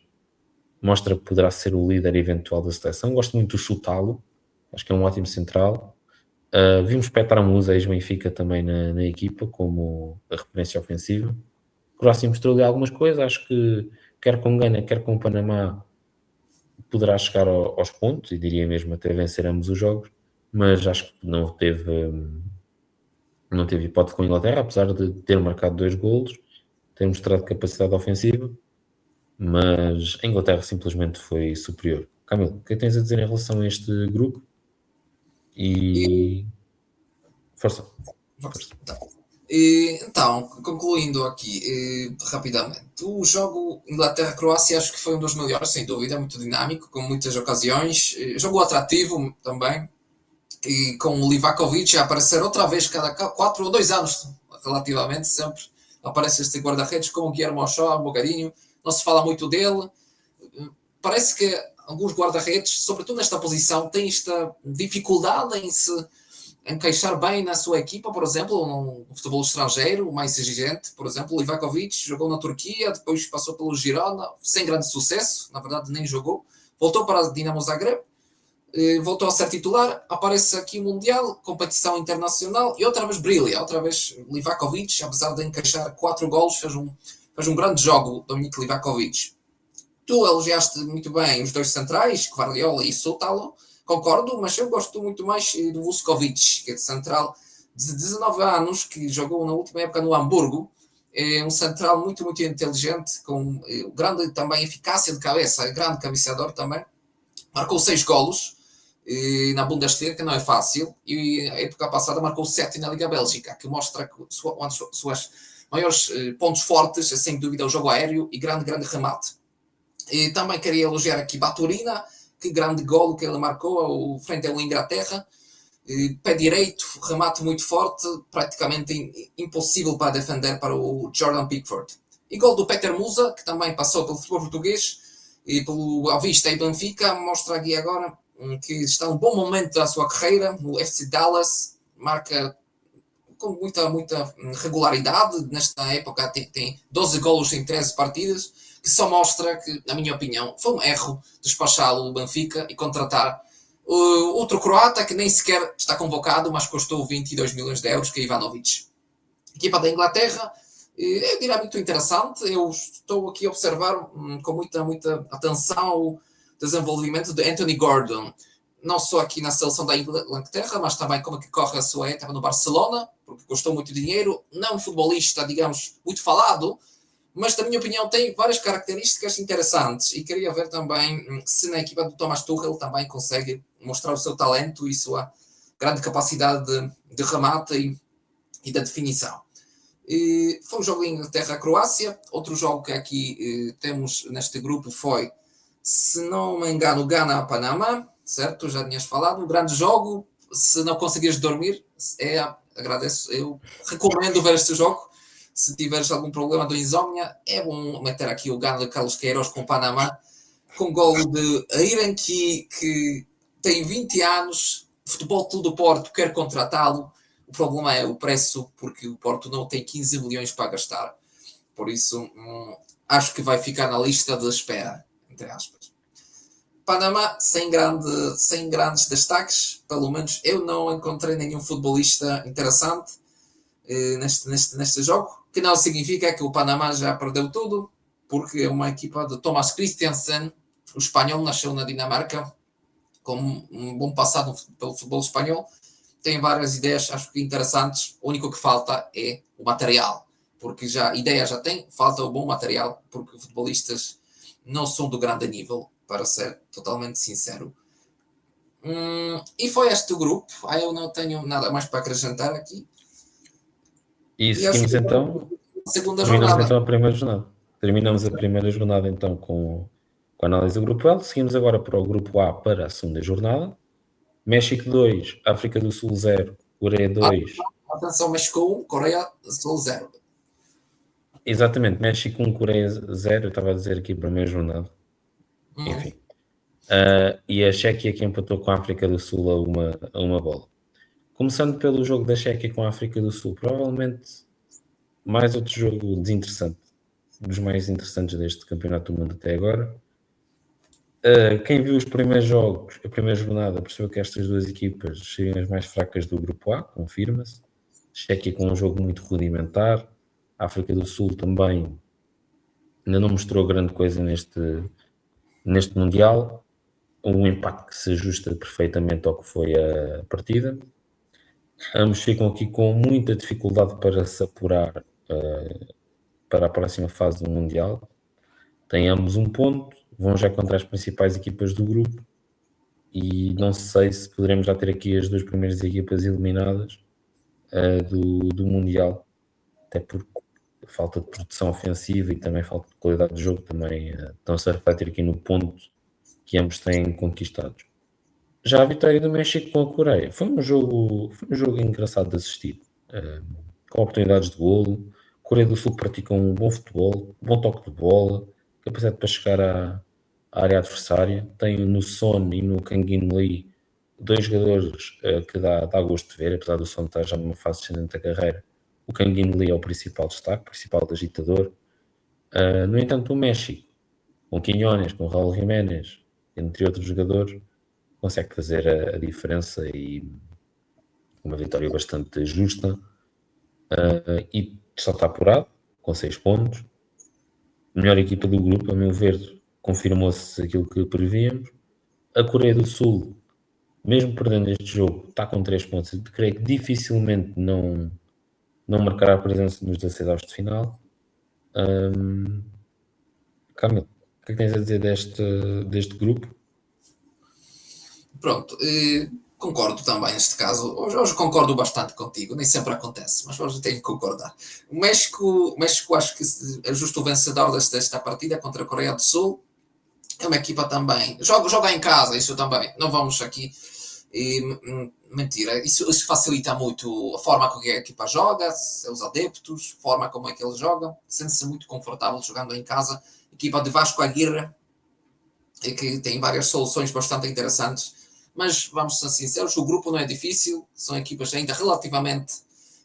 mostra que poderá ser o líder eventual da seleção. Gosto muito do chutá-lo, acho que é um ótimo central. Vimos Petar Musa, ex-Benfica, também na equipa, como a referência ofensiva. O Croácia mostrou-lhe algumas coisas, acho que quer com Gana, quer com o Panamá, poderá chegar aos pontos, e diria mesmo até vencer ambos os jogos, mas acho que não teve hipótese com a Inglaterra, apesar de ter marcado 2 golos, ter mostrado capacidade ofensiva, mas a Inglaterra simplesmente foi superior. Camilo, o que tens a dizer em relação a este grupo? E força. Então, concluindo aqui rapidamente, o jogo Inglaterra-Croácia acho que foi um dos melhores, sem dúvida, muito dinâmico, com muitas ocasiões, jogo atrativo também, e com o Livakovic a aparecer outra vez cada 4 ou 2 anos, relativamente, sempre aparece este guarda-redes com o Guillermo Ochoa um bocadinho, não se fala muito dele, parece que alguns guarda-redes, sobretudo nesta posição, têm esta dificuldade em se encaixar bem na sua equipa, por exemplo, no futebol estrangeiro, mais exigente. Por exemplo, o Livakovic jogou na Turquia, depois passou pelo Girona, sem grande sucesso, na verdade nem jogou, voltou para a Dinamo Zagreb, voltou a ser titular, aparece aqui Mundial, competição internacional, e outra vez brilha, outra vez Livakovic, apesar de encaixar 4 golos, fez um grande jogo, Dominic Livakovic. Tu elogiaste muito bem os 2 centrais, Guardiola e Soutalo, concordo, mas eu gosto muito mais do Vuskovic, que é de central de 19 anos, que jogou na última época no Hamburgo. É um central muito, muito inteligente, com grande também eficácia de cabeça, grande cabeceador também. Marcou 6 golos na Bundesliga, que não é fácil, e a época passada marcou 7 na Liga Bélgica, que mostra que uma das suas maiores pontos fortes é sem dúvida o jogo aéreo e grande remate. E também queria elogiar aqui Baturina, que grande golo que ele marcou frente ao Inglaterra, pé direito, remate muito forte, praticamente impossível para defender para o Jordan Pickford. E gol do Peter Musa, que também passou pelo futebol português e pelo Avista e Benfica, mostra aqui agora que está num bom momento da sua carreira, no FC Dallas, marca com muita regularidade, nesta época tem 12 golos em 13 partidas, que só mostra que, na minha opinião, foi um erro despachá-lo o Benfica e contratar outro croata que nem sequer está convocado, mas custou 22 milhões de euros, que é Ivanovic. Equipa da Inglaterra, eu diria muito interessante. Eu estou aqui a observar com muita atenção o desenvolvimento de Anthony Gordon, não só aqui na seleção da Inglaterra, mas também como que corre a sua etapa no Barcelona, porque custou muito dinheiro, não um futebolista, digamos, muito falado, mas, na minha opinião, tem várias características interessantes e queria ver também se na equipa do Thomas Tuchel também consegue mostrar o seu talento e sua grande capacidade de remate e da definição. Foi um jogo em Inglaterra-Croácia. Outro jogo que aqui temos neste grupo foi se não me engano, Gana a Panamá, certo? Já tinhas falado, um grande jogo. Se não conseguires dormir, agradeço, eu recomendo ver este jogo. Se tiveres algum problema de insónia, é bom meter aqui o Gana de Carlos Queiroz com o Panamá, com gol de Airen, que tem 20 anos, Futebol Clube do Porto quer contratá-lo. O problema é o preço, porque o Porto não tem 15 milhões para gastar. Por isso, acho que vai ficar na lista de espera, entre aspas. Panamá, sem grandes destaques, pelo menos eu não encontrei nenhum futebolista interessante neste jogo, que não significa que o Panamá já perdeu tudo, porque é uma equipa de Thomas Christiansen, o espanhol, nasceu na Dinamarca, com um bom passado pelo futebol espanhol, tem várias ideias, acho que interessantes, o único que falta é o material, porque ideia já tem, falta o bom material, porque futebolistas não são do grande nível, para ser totalmente sincero. E foi este o grupo, eu não tenho nada mais para acrescentar aqui. E seguimos então, então a primeira jornada. Terminamos a primeira jornada então com a análise do grupo L. Seguimos agora para o grupo A para a segunda jornada. México 2, África do Sul 0, Coreia 2. Atenção, México 1, Coreia do Sul 0. Exatamente, México 1, Coreia 0, eu estava a dizer aqui para a primeira jornada. Enfim. E a Chequia que empatou com a África do Sul a uma bola. Começando pelo jogo da Chequia com a África do Sul, provavelmente mais outro jogo desinteressante, dos mais interessantes deste campeonato do mundo até agora. Quem viu os primeiros jogos, a primeira jornada, percebeu que estas duas equipas seriam as mais fracas do grupo A, confirma-se. Chequia com um jogo muito rudimentar, a África do Sul também ainda não mostrou grande coisa neste Mundial, um empate que se ajusta perfeitamente ao que foi a partida. Ambos ficam aqui com muita dificuldade para se apurar para a próxima fase do Mundial. Têm ambos um ponto, vão já contra as principais equipas do grupo e não sei se poderemos já ter aqui as duas primeiras equipas eliminadas do Mundial, até porque falta de produção ofensiva e também falta de qualidade de jogo também estão-se a refletir aqui no ponto que ambos têm conquistados. Já a vitória do México com a Coreia foi um jogo engraçado de assistir, com oportunidades de golo. A Coreia do Sul pratica um bom futebol, bom toque de bola, capacidade para chegar à área adversária. Tem no Son e no Kangin Lee dois jogadores que dá gosto de ver, apesar do Son estar já numa fase descendente da carreira. O Kangin Lee é o principal destaque, o principal agitador. No entanto, o México, com Quiñones, com Raúl Jiménez, entre outros jogadores, consegue fazer a diferença e uma vitória bastante justa. E só está apurado, com 6 pontos. Melhor equipa do grupo, a meu ver, confirmou-se aquilo que prevíamos. A Coreia do Sul, mesmo perdendo este jogo, está com 3 pontos. Eu creio que dificilmente não marcará a presença nos 16 de final. Camilo, o que é que tens a dizer deste grupo? Pronto, concordo também neste caso. Hoje concordo bastante contigo, nem sempre acontece, mas hoje tenho que concordar. O México acho que é justo o vencedor desta partida contra a Coreia do Sul. É uma equipa também. Joga em casa, isso também. Não vamos aqui. Mentira, isso facilita muito a forma como a equipa joga, seus adeptos, a forma como é que eles jogam. Sente-se muito confortável jogando em casa. Equipa de Vasco Aguirre, que tem várias soluções bastante interessantes. Mas vamos ser sinceros, o grupo não é difícil, são equipas ainda relativamente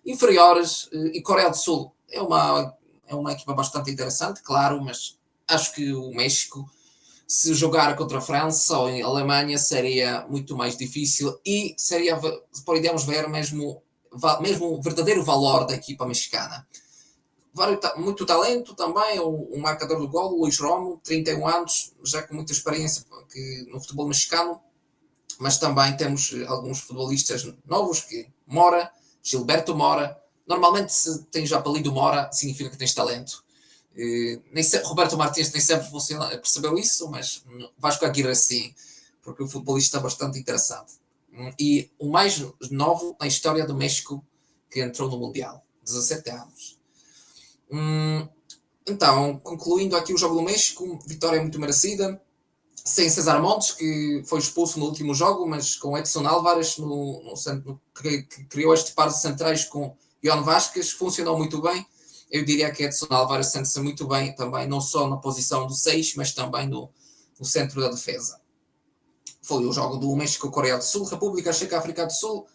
inferiores, e Coreia do Sul é uma equipa bastante interessante, claro, mas acho que o México, se jogar contra a França ou a Alemanha, seria muito mais difícil e podemos ver mesmo o verdadeiro valor da equipa mexicana. Muito talento também, o marcador do gol, Luís Romo, 31 anos, já com muita experiência no futebol mexicano. Mas também temos alguns futebolistas novos, que Gilberto Mora. Normalmente, se tens apelido Mora, significa que tens talento. Roberto Martins nem sempre percebeu isso, mas Vasco Aguirre sim, porque o futebolista é bastante interessante. E o mais novo na história do México que entrou no Mundial, 17 anos. Então, concluindo aqui o jogo do México, vitória muito merecida. sem César Montes, que foi expulso no último jogo, mas com Edson Álvares, que criou este par de centrais com Ion Vasquez, funcionou muito bem. Eu diria que Edson Álvares sente-se muito bem também, não só na posição do 6, mas também no centro da defesa. Foi o jogo do México-Coreia do Sul, República Checa-África do Sul.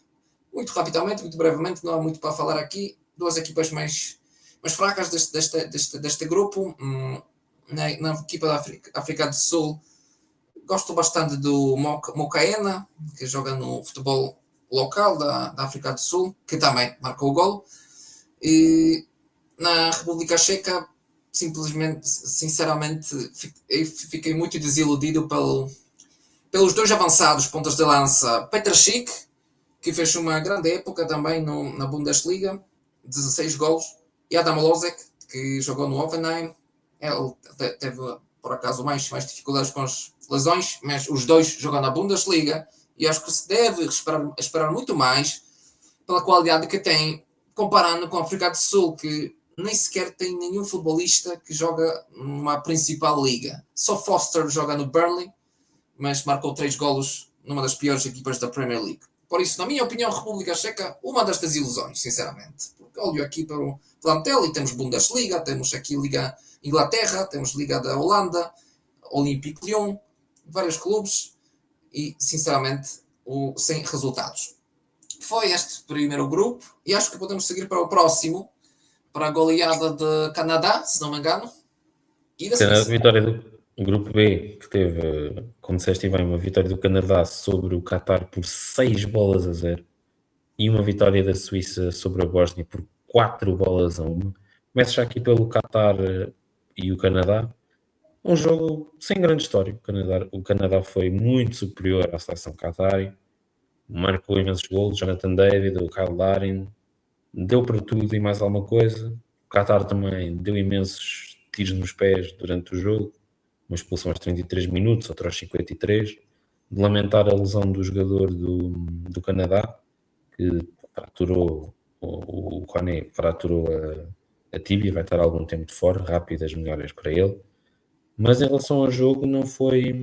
Muito rapidamente, muito brevemente, não há muito para falar aqui. Duas equipas mais fracas deste grupo. Na equipa da África do Sul, gosto bastante do Mocaena, que joga no futebol local da África do Sul, que também marcou o gol. E na República Checa, simplesmente, sinceramente, fiquei muito desiludido pelos dois avançados pontas de lança. Petr Schick, que fez uma grande época também na Bundesliga, 16 gols, e Adam Lozek, que jogou no Hoffenheim. Ele teve, por acaso, mais dificuldades com as lesões, mas os dois jogam na Bundesliga, e acho que se deve esperar muito mais pela qualidade que tem, comparando com a África do Sul, que nem sequer tem nenhum futebolista que joga numa principal liga. Só Foster joga no Burnley, mas marcou 3 golos numa das piores equipas da Premier League. Por isso, na minha opinião, República Checa, uma das desilusões, sinceramente. Porque olho aqui para o plantel e temos Bundesliga, temos aqui Liga Inglaterra, temos Liga da Holanda, Olympique Lyon, vários clubes e, sinceramente, sem resultados. Foi este primeiro grupo e acho que podemos seguir para o próximo, para a goleada de Canadá, se não me engano, e da A Suíça. vitória do grupo B, que teve, como disseste bem, uma vitória do Canadá sobre o Qatar por 6-0 e uma vitória da Suíça sobre a Bósnia por 4-1. Começo já aqui pelo Qatar e o Canadá. Um jogo sem grande história. O Canadá foi muito superior à seleção qatari, marcou imensos gols. Jonathan David, o Kyle Larin, deu para tudo e mais alguma coisa. O Qatar também deu imensos tiros nos pés durante o jogo, uma expulsão aos 33 minutos, outra aos 53. De lamentar a lesão do jogador do Canadá, que fraturou o Kone, fraturou a tíbia, vai estar algum tempo de fora. Rápidas melhoras para ele. Mas em relação ao jogo, não foi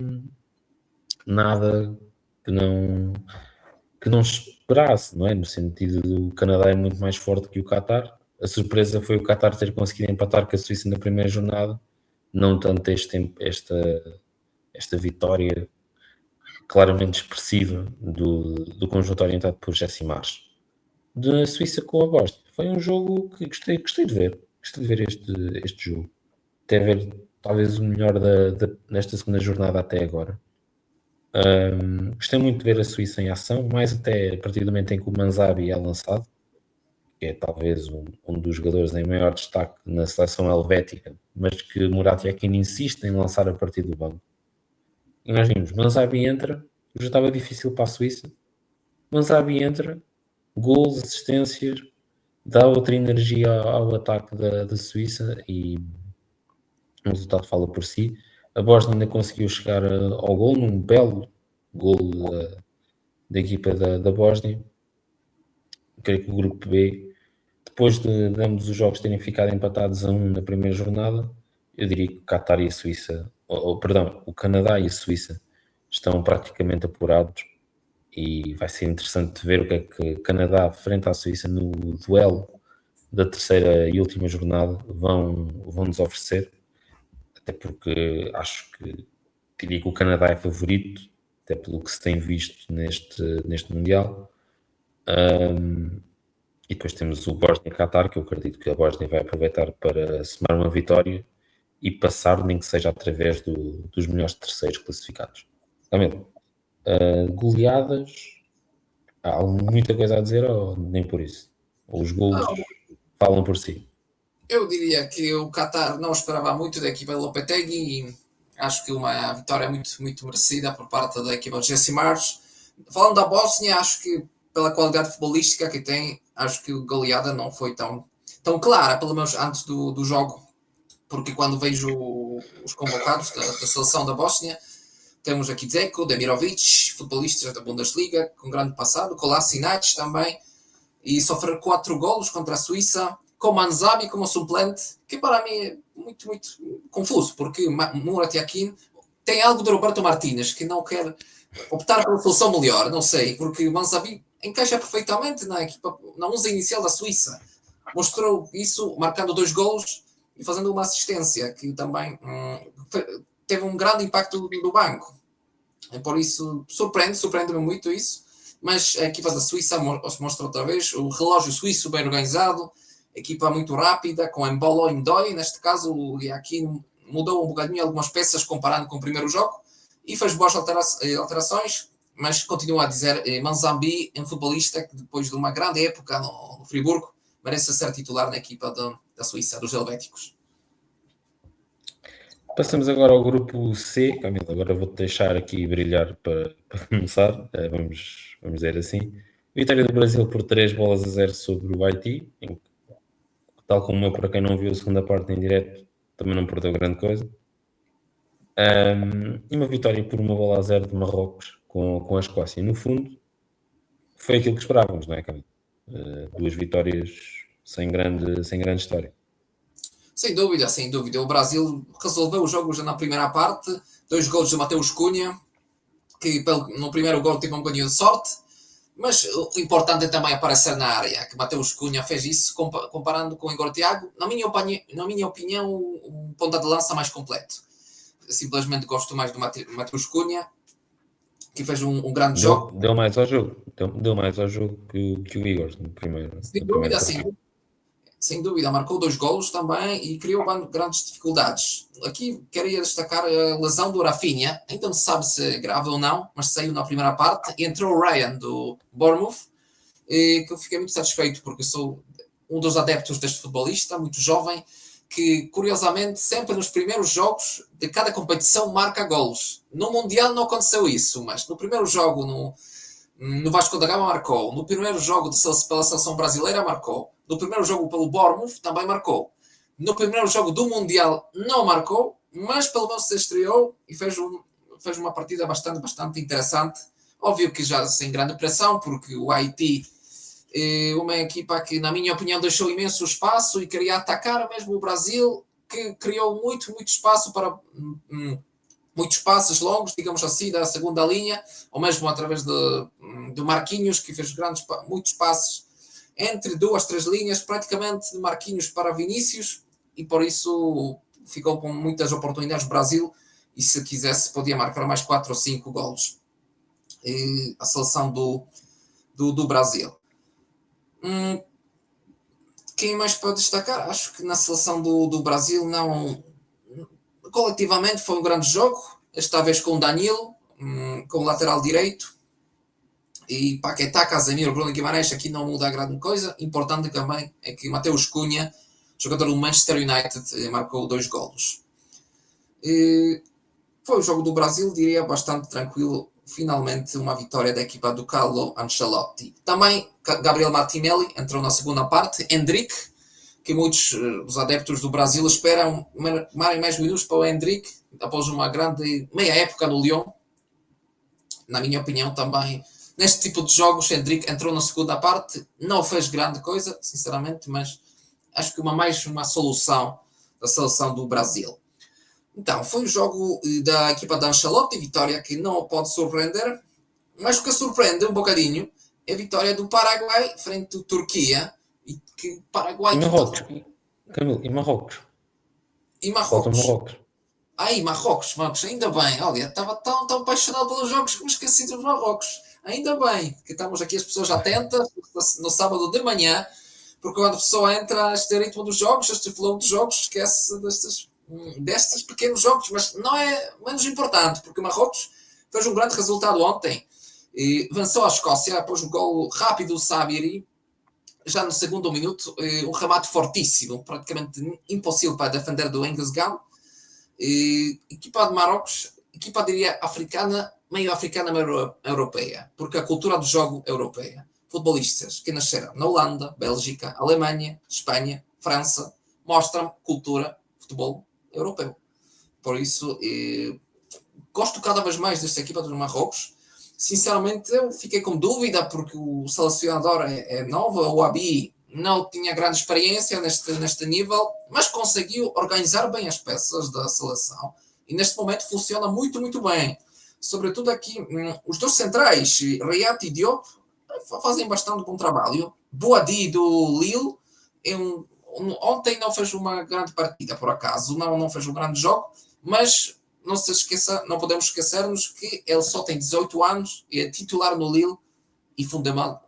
nada que não esperasse, não é? No sentido do Canadá é muito mais forte que o Qatar. A surpresa foi o Qatar ter conseguido empatar com a Suíça na primeira jornada, não tanto esta vitória claramente expressiva do conjunto orientado por Jesse Marsch. Da Suíça com a Bósnia. Foi um jogo que gostei de ver. Gostei de ver este jogo. Até ver talvez o melhor nesta segunda jornada até agora. Gostei muito de ver a Suíça em ação, mais até a partir do momento em que o Manzabi é lançado, que é talvez um dos jogadores em maior destaque na seleção helvética, mas que Murat Yakin insiste em lançar a partir do banco. E nós vimos, Manzabi entra, já estava difícil para a Suíça, Manzabi entra, gols, assistências, dá outra energia ao ataque da Suíça e o resultado fala por si. A Bósnia ainda conseguiu chegar ao gol, num belo gol da equipa da Bósnia. Creio que o grupo B, depois de ambos os jogos terem ficado empatados a 1 na primeira jornada, eu diria que o Qatar e a Suíça, o Canadá e a Suíça estão praticamente apurados e vai ser interessante ver o que é que o Canadá frente à Suíça no duelo da terceira e última jornada vão nos oferecer, até porque acho que diria que o Canadá é favorito, até pelo que se tem visto neste Mundial. E depois temos o Bósnia e Qatar, que eu acredito que a Bósnia vai aproveitar para somar uma vitória e passar, nem que seja através dos melhores terceiros classificados. Também, goleadas, há muita coisa a dizer ou nem por isso? Os gols falam por si? Eu diria que o Qatar não esperava muito da equipa de Lopetegui e acho que uma vitória muito merecida por parte da equipa de Jesse Marsch. Falando da Bósnia, acho que pela qualidade futebolística que tem, acho que a goleada não foi tão clara, pelo menos antes do jogo, porque quando vejo os convocados da seleção da Bósnia, temos aqui Dzeko, Demirovic, futebolistas da Bundesliga, com grande passado, Kolasinac também, e sofrer 4 golos contra a Suíça, com Manzabi como suplente, que para mim é muito confuso, porque Murat Yakin, tem algo de Roberto Martínez, que não quer optar pela solução melhor, não sei, porque o Manzambi encaixa perfeitamente na equipa, na 11 inicial da Suíça. Mostrou isso marcando 2 golos e fazendo uma assistência, que também teve um grande impacto do banco. Por isso, surpreende-me muito isso. Mas a equipa da Suíça mostra outra vez o relógio suíço bem organizado, equipa muito rápida, com Embolo e Ndoye, neste caso, e aqui mudou um bocadinho algumas peças comparando com o primeiro jogo, e fez boas alterações, mas continuo a dizer, Manzambi é um futebolista que depois de uma grande época no Friburgo, merece ser titular na equipa da Suíça, dos Helvéticos. Passamos agora ao grupo C. Camilo, agora vou-te deixar aqui brilhar para começar. Vamos dizer assim. Vitória do Brasil por 3-0 sobre o Haiti. Tal como eu, para quem não viu a segunda parte em direto, também não perdeu grande coisa. E uma vitória por 1-0 de Marrocos com a Escócia. No fundo, foi aquilo que esperávamos, não é, Camilo? 2 vitórias sem grande história. Sem dúvida, sem dúvida. O Brasil resolveu o jogo já na primeira parte. 2 golos de Mateus Cunha, que no primeiro gol teve um bocadinho de sorte, mas o importante é também aparecer na área, que Mateus Cunha fez isso comparando com o Igor Thiago. Na minha opinião, o ponta de lança mais completo. Simplesmente gosto mais do Mateus Cunha, que fez um grande jogo. Deu mais ao jogo. Deu mais ao jogo que o Igor no primeiro. Sem dúvida, marcou 2 golos também e criou grandes dificuldades. Aqui queria destacar a lesão do Rafinha, ainda não se sabe se é grave ou não, mas saiu na primeira parte, e entrou o Ryan do Bournemouth, que eu fiquei muito satisfeito, porque sou um dos adeptos deste futebolista, muito jovem, que curiosamente sempre nos primeiros jogos de cada competição marca golos. No Mundial não aconteceu isso, mas no primeiro jogo no Vasco da Gama marcou, no primeiro jogo pela seleção brasileira marcou, no primeiro jogo pelo Bournemouth também marcou, no primeiro jogo do Mundial não marcou, mas pelo menos se estreou e fez uma partida bastante interessante. Óbvio que já sem grande pressão, porque o Haiti é uma equipa que, na minha opinião, deixou imenso espaço e queria atacar mesmo o Brasil, que criou muito espaço para muitos passes longos, digamos assim, da segunda linha, ou mesmo através de Marquinhos, que fez muitos passes entre 2, 3 linhas, praticamente de Marquinhos para Vinícius, e por isso ficou com muitas oportunidades o Brasil, e se quisesse podia marcar mais 4 ou 5 golos. A seleção do Brasil. Quem mais pode destacar? Acho que na seleção do Brasil não... Coletivamente foi um grande jogo, esta vez com o Danilo, com o lateral direito, e Paquetá, Casemiro, Bruno Guimarães, aqui não muda a grande coisa. Importante também é que Mateus Cunha, jogador do Manchester United, marcou 2 golos. Foi o jogo do Brasil, diria, bastante tranquilo. Finalmente uma vitória da equipa do Carlo Ancelotti. Também Gabriel Martinelli entrou na segunda parte, Endrick, que muitos dos adeptos do Brasil esperam mais minutos para o Endrick, após uma grande meia época no Lyon. Na minha opinião também, neste tipo de jogos, Endrick entrou na segunda parte, não fez grande coisa, sinceramente, mas acho que mais uma solução da seleção do Brasil. Então, foi o jogo da equipa da Ancelotti, vitória que não pode surpreender, mas o que surpreende um bocadinho é a vitória do Paraguai frente à Turquia, e que o Paraguai... E Marrocos. Camilo, e Marrocos. E Marrocos. Falta Marrocos. Marrocos, ainda bem. Olha, estava tão apaixonado pelos jogos que me esqueci dos Marrocos. Ainda bem que estamos aqui as pessoas atentas no sábado de manhã, porque quando a pessoa entra este ritmo dos jogos, este flow dos jogos, esquece destes pequenos jogos, mas não é menos importante, porque o Marrocos fez um grande resultado ontem e venceu a Escócia após um gol rápido do Sabiri, já no segundo minuto, um remate fortíssimo, praticamente impossível para defender do Engelsgam. Equipa de Marrocos, equipa diria africana, meio europeia, porque a cultura do jogo é europeia. Futebolistas que nasceram na Holanda, Bélgica, Alemanha, Espanha, França, mostram cultura, futebol europeu. Por isso, gosto cada vez mais desta equipa dos Marrocos. Sinceramente, eu fiquei com dúvida, porque o selecionador é novo, o Abi não tinha grande experiência neste nível, mas conseguiu organizar bem as peças da seleção e neste momento funciona muito, muito bem. Sobretudo aqui, os dois centrais, Riyad e Diop, fazem bastante bom trabalho. Boadi do Lille, ontem não fez uma grande partida, por acaso, não fez um grande jogo, mas não podemos esquecermos que ele só tem 18 anos, é titular no Lille e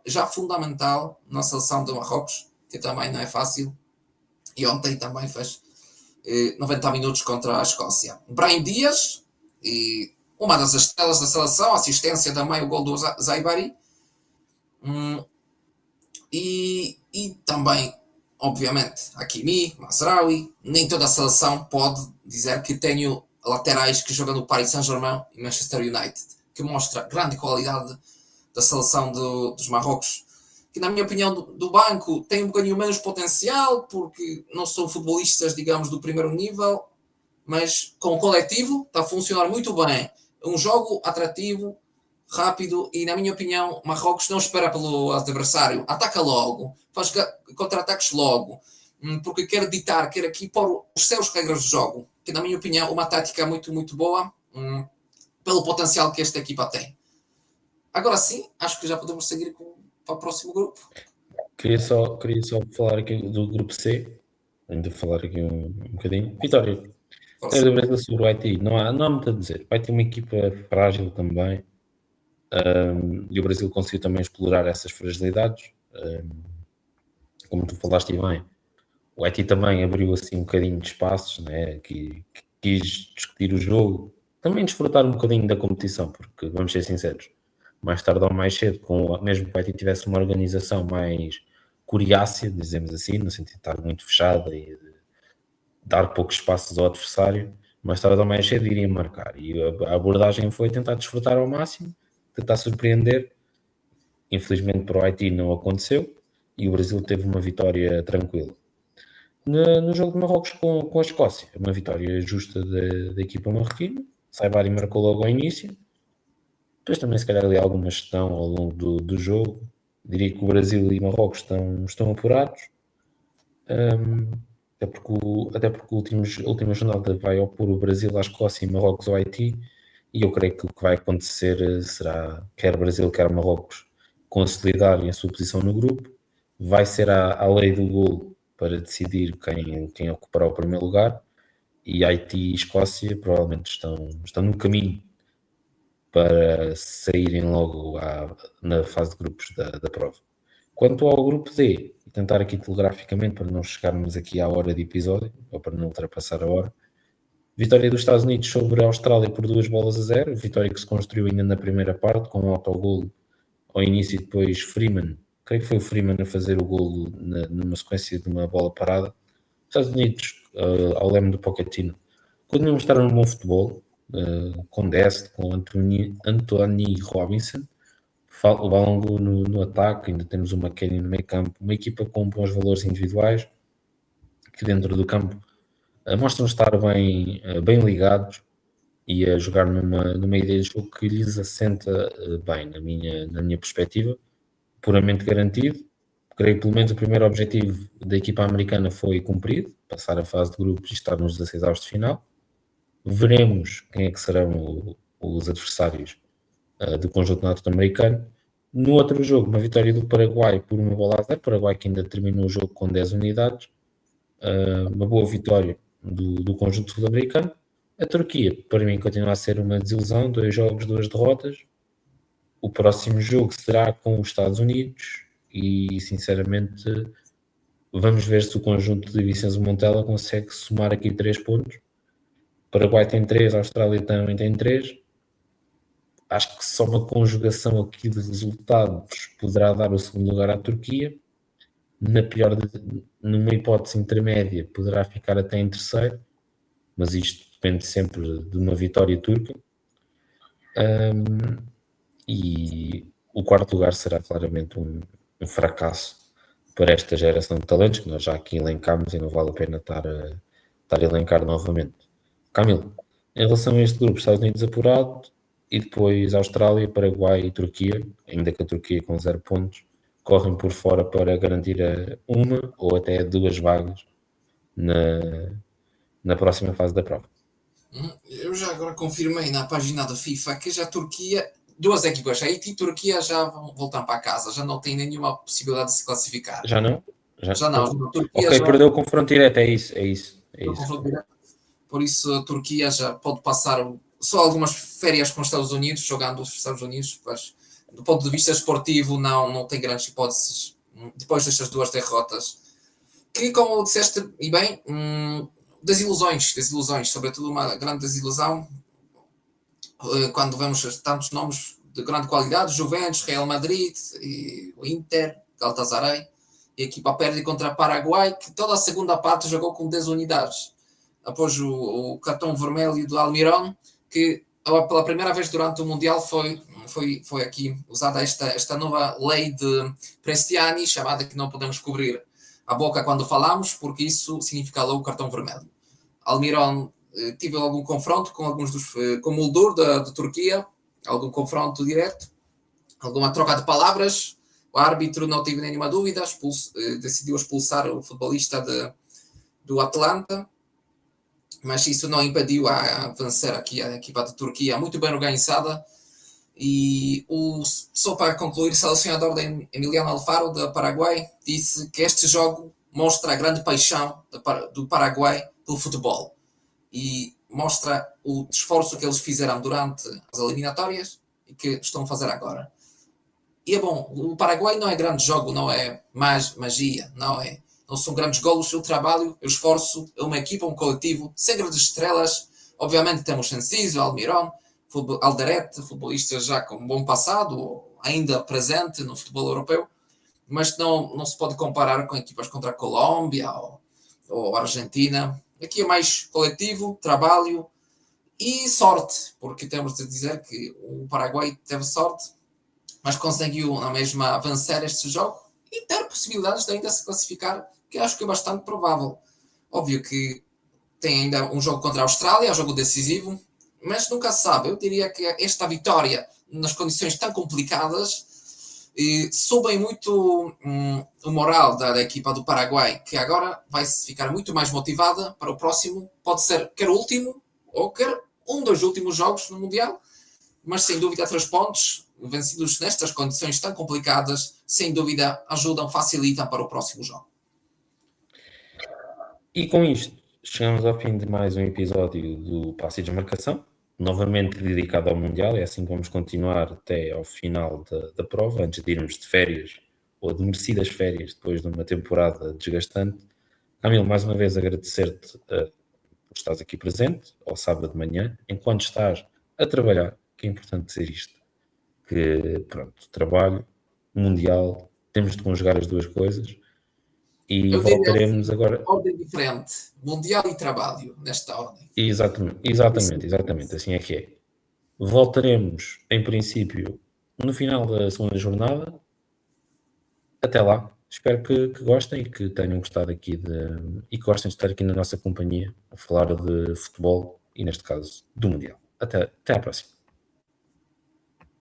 já fundamental na seleção de Marrocos, que também não é fácil, e ontem também fez 90 minutos contra a Escócia. Brahim Dias, uma das estrelas da seleção, assistência também o gol do Zaibari, e também, obviamente, Hakimi, Mazraoui. Nem toda a seleção pode dizer que tenho laterais que jogam no Paris Saint-Germain e Manchester United, que mostra grande qualidade da seleção dos Marrocos, que na minha opinião do banco tem um bocadinho menos potencial, porque não são futebolistas, digamos, do primeiro nível, mas com o coletivo está a funcionar muito bem. Um jogo atrativo, rápido, e na minha opinião Marrocos não espera pelo adversário, ataca logo, faz contra-ataques logo, porque quer ditar, quer aqui pôr os seus regras de jogo, que na minha opinião uma tática muito, muito boa, pelo potencial que esta equipa tem. Agora sim, acho que já podemos seguir para o próximo grupo. Queria só falar aqui do grupo C, ainda falar aqui um bocadinho. Vitória do Brasil sobre o Haiti, não há muito a dizer. Vai ter uma equipa frágil também, e o Brasil conseguiu também explorar essas fragilidades. Como tu falaste bem, o Haiti também abriu assim um bocadinho de espaços, né, que quis discutir o jogo, também desfrutar um bocadinho da competição, porque vamos ser sinceros, mais tarde ou mais cedo, mesmo que o Haiti tivesse uma organização mais coriácea, dizemos assim, no sentido de estar muito fechada e de dar poucos espaços ao adversário, mais tarde ou mais cedo iria marcar. E a abordagem foi tentar desfrutar ao máximo, tentar surpreender. Infelizmente para o Haiti não aconteceu e o Brasil teve uma vitória tranquila. No jogo de Marrocos com a Escócia, uma vitória justa da equipa marroquina. Saibari marcou logo ao início. Depois também se calhar ali alguma gestão ao longo do jogo. Diria que o Brasil e Marrocos estão apurados. Até porque a última jornada vai opor o Brasil à Escócia e Marrocos ao Haiti, e eu creio que o que vai acontecer será quer Brasil, quer Marrocos consolidarem a sua posição no grupo. Vai ser a lei do golo para decidir quem ocupará o primeiro lugar, e Haiti e Escócia provavelmente estão no caminho para saírem logo na fase de grupos da prova. Quanto ao grupo D, e tentar aqui telegraficamente para não chegarmos aqui à hora de episódio, ou para não ultrapassar a hora, vitória dos Estados Unidos sobre a Austrália por 2-0, vitória que se construiu ainda na primeira parte, com um autogolo ao início e depois Freeman, creio que foi o Freeman a fazer o golo numa sequência de uma bola parada. Estados Unidos, ao leme do Pochettino, continuam a mostrar um bom futebol, com Dest, com Anthony Robinson, o Balongo no ataque, ainda temos o McKennie no meio campo, uma equipa com bons valores individuais, que dentro do campo mostram estar bem ligados e a jogar numa ideia de jogo que lhes assenta bem, na minha perspectiva, puramente garantido. Creio que pelo menos o primeiro objetivo da equipa americana foi cumprido, passar a fase de grupos e estar nos 16 avos de final. Veremos quem é que serão os adversários do conjunto norte-americano. No outro jogo, uma vitória do Paraguai por 1-0, Paraguai que ainda terminou o jogo com 10 unidades, uma boa vitória do conjunto sul-americano. A Turquia, para mim, continua a ser uma desilusão, 2 jogos, 2 derrotas. O próximo jogo será com os Estados Unidos e, sinceramente, vamos ver se o conjunto de Vicenzo Montella consegue somar aqui 3 pontos. O Paraguai tem 3, a Austrália também tem 3. Acho que só uma conjugação aqui de resultados poderá dar o segundo lugar à Turquia. Numa hipótese intermédia, poderá ficar até em terceiro, mas isto depende sempre de uma vitória turca. E o quarto lugar será claramente um fracasso para esta geração de talentos que nós já aqui elencámos e não vale a pena estar a elencar novamente. Camilo, em relação a este grupo, Estados Unidos apurado e depois Austrália, Paraguai e Turquia, ainda que a Turquia com 0 pontos, correm por fora para garantir uma ou até 2 vagas na próxima fase da prova. Eu já agora confirmei na página da FIFA que já a Turquia, duas equipas, Haiti e Turquia já vão voltar para casa, já não tem nenhuma possibilidade de se classificar. Já não? Já não, a Turquia Ok, já perdeu o confronto direto, é isso. no confronto direto. Por isso a Turquia já pode passar só algumas férias com os Estados Unidos, jogando os Estados Unidos, mas do ponto de vista esportivo não tem grandes hipóteses depois destas duas derrotas. Que, como disseste, e bem, desilusões, sobretudo uma grande desilusão, quando vemos tantos nomes de grande qualidade, Juventus, Real Madrid, e o Inter, Galatasaray, e a equipa perde contra o Paraguai, que toda a segunda parte jogou com desunidades. Após o cartão vermelho do Almirón, que pela primeira vez durante o Mundial foi aqui usada esta nova lei de Prestiani, chamada que não podemos cobrir a boca quando falamos, porque isso significa logo cartão vermelho. Almirón tive algum confronto com alguns com o Muldur da Turquia, algum confronto direto, alguma troca de palavras. O árbitro não teve nenhuma dúvida, decidiu expulsar o futebolista do Atlanta, mas isso não impediu a vencer aqui a equipa da Turquia, muito bem organizada. E só para concluir, o selecionador de Emiliano Alfaro, da Paraguai, disse que este jogo mostra a grande paixão do Paraguai pelo futebol e mostra o esforço que eles fizeram durante as eliminatórias e que estão a fazer agora. E é bom, o Paraguai não é grande jogo, não é magia, não são grandes golos, o trabalho, o esforço, é uma equipa, um coletivo, sem grandes estrelas. Obviamente temos Enciso, Almirón, Alderete, futbolistas já com um bom passado, ainda presente no futebol europeu, mas não se pode comparar com equipas contra a Colômbia ou a Argentina. Aqui é mais coletivo, trabalho e sorte, porque temos de dizer que o Paraguai teve sorte, mas conseguiu na mesma vencer este jogo e ter possibilidades de ainda se classificar, que acho que é bastante provável. Óbvio que tem ainda um jogo contra a Austrália, um jogo decisivo, mas nunca se sabe. Eu diria que esta vitória, nas condições tão complicadas, soube muito o moral da equipa do Paraguai, que agora vai ficar muito mais motivada para o próximo. Pode ser quer o último, ou quer um dos últimos jogos no Mundial, mas sem dúvida 3 pontos, vencidos nestas condições tão complicadas, sem dúvida ajudam, facilitam para o próximo jogo. E com isto, chegamos ao fim de mais um episódio do Passe de Desmarcação, novamente dedicado ao Mundial. É assim que vamos continuar até ao final da prova, antes de irmos de férias, ou de merecidas férias, depois de uma temporada desgastante. Camilo, mais uma vez agradecer-te por estares aqui presente, ao sábado de manhã, enquanto estás a trabalhar, que é importante dizer isto, que pronto, trabalho, Mundial, temos de conjugar as duas coisas. E eu voltaremos agora. Ordem diferente, Mundial e trabalho, nesta ordem. Exatamente, assim é que é. Voltaremos, em princípio, no final da segunda jornada. Até lá. Espero que gostem e que tenham gostado aqui e que gostem de estar aqui na nossa companhia a falar de futebol e, neste caso, do Mundial. Até à próxima.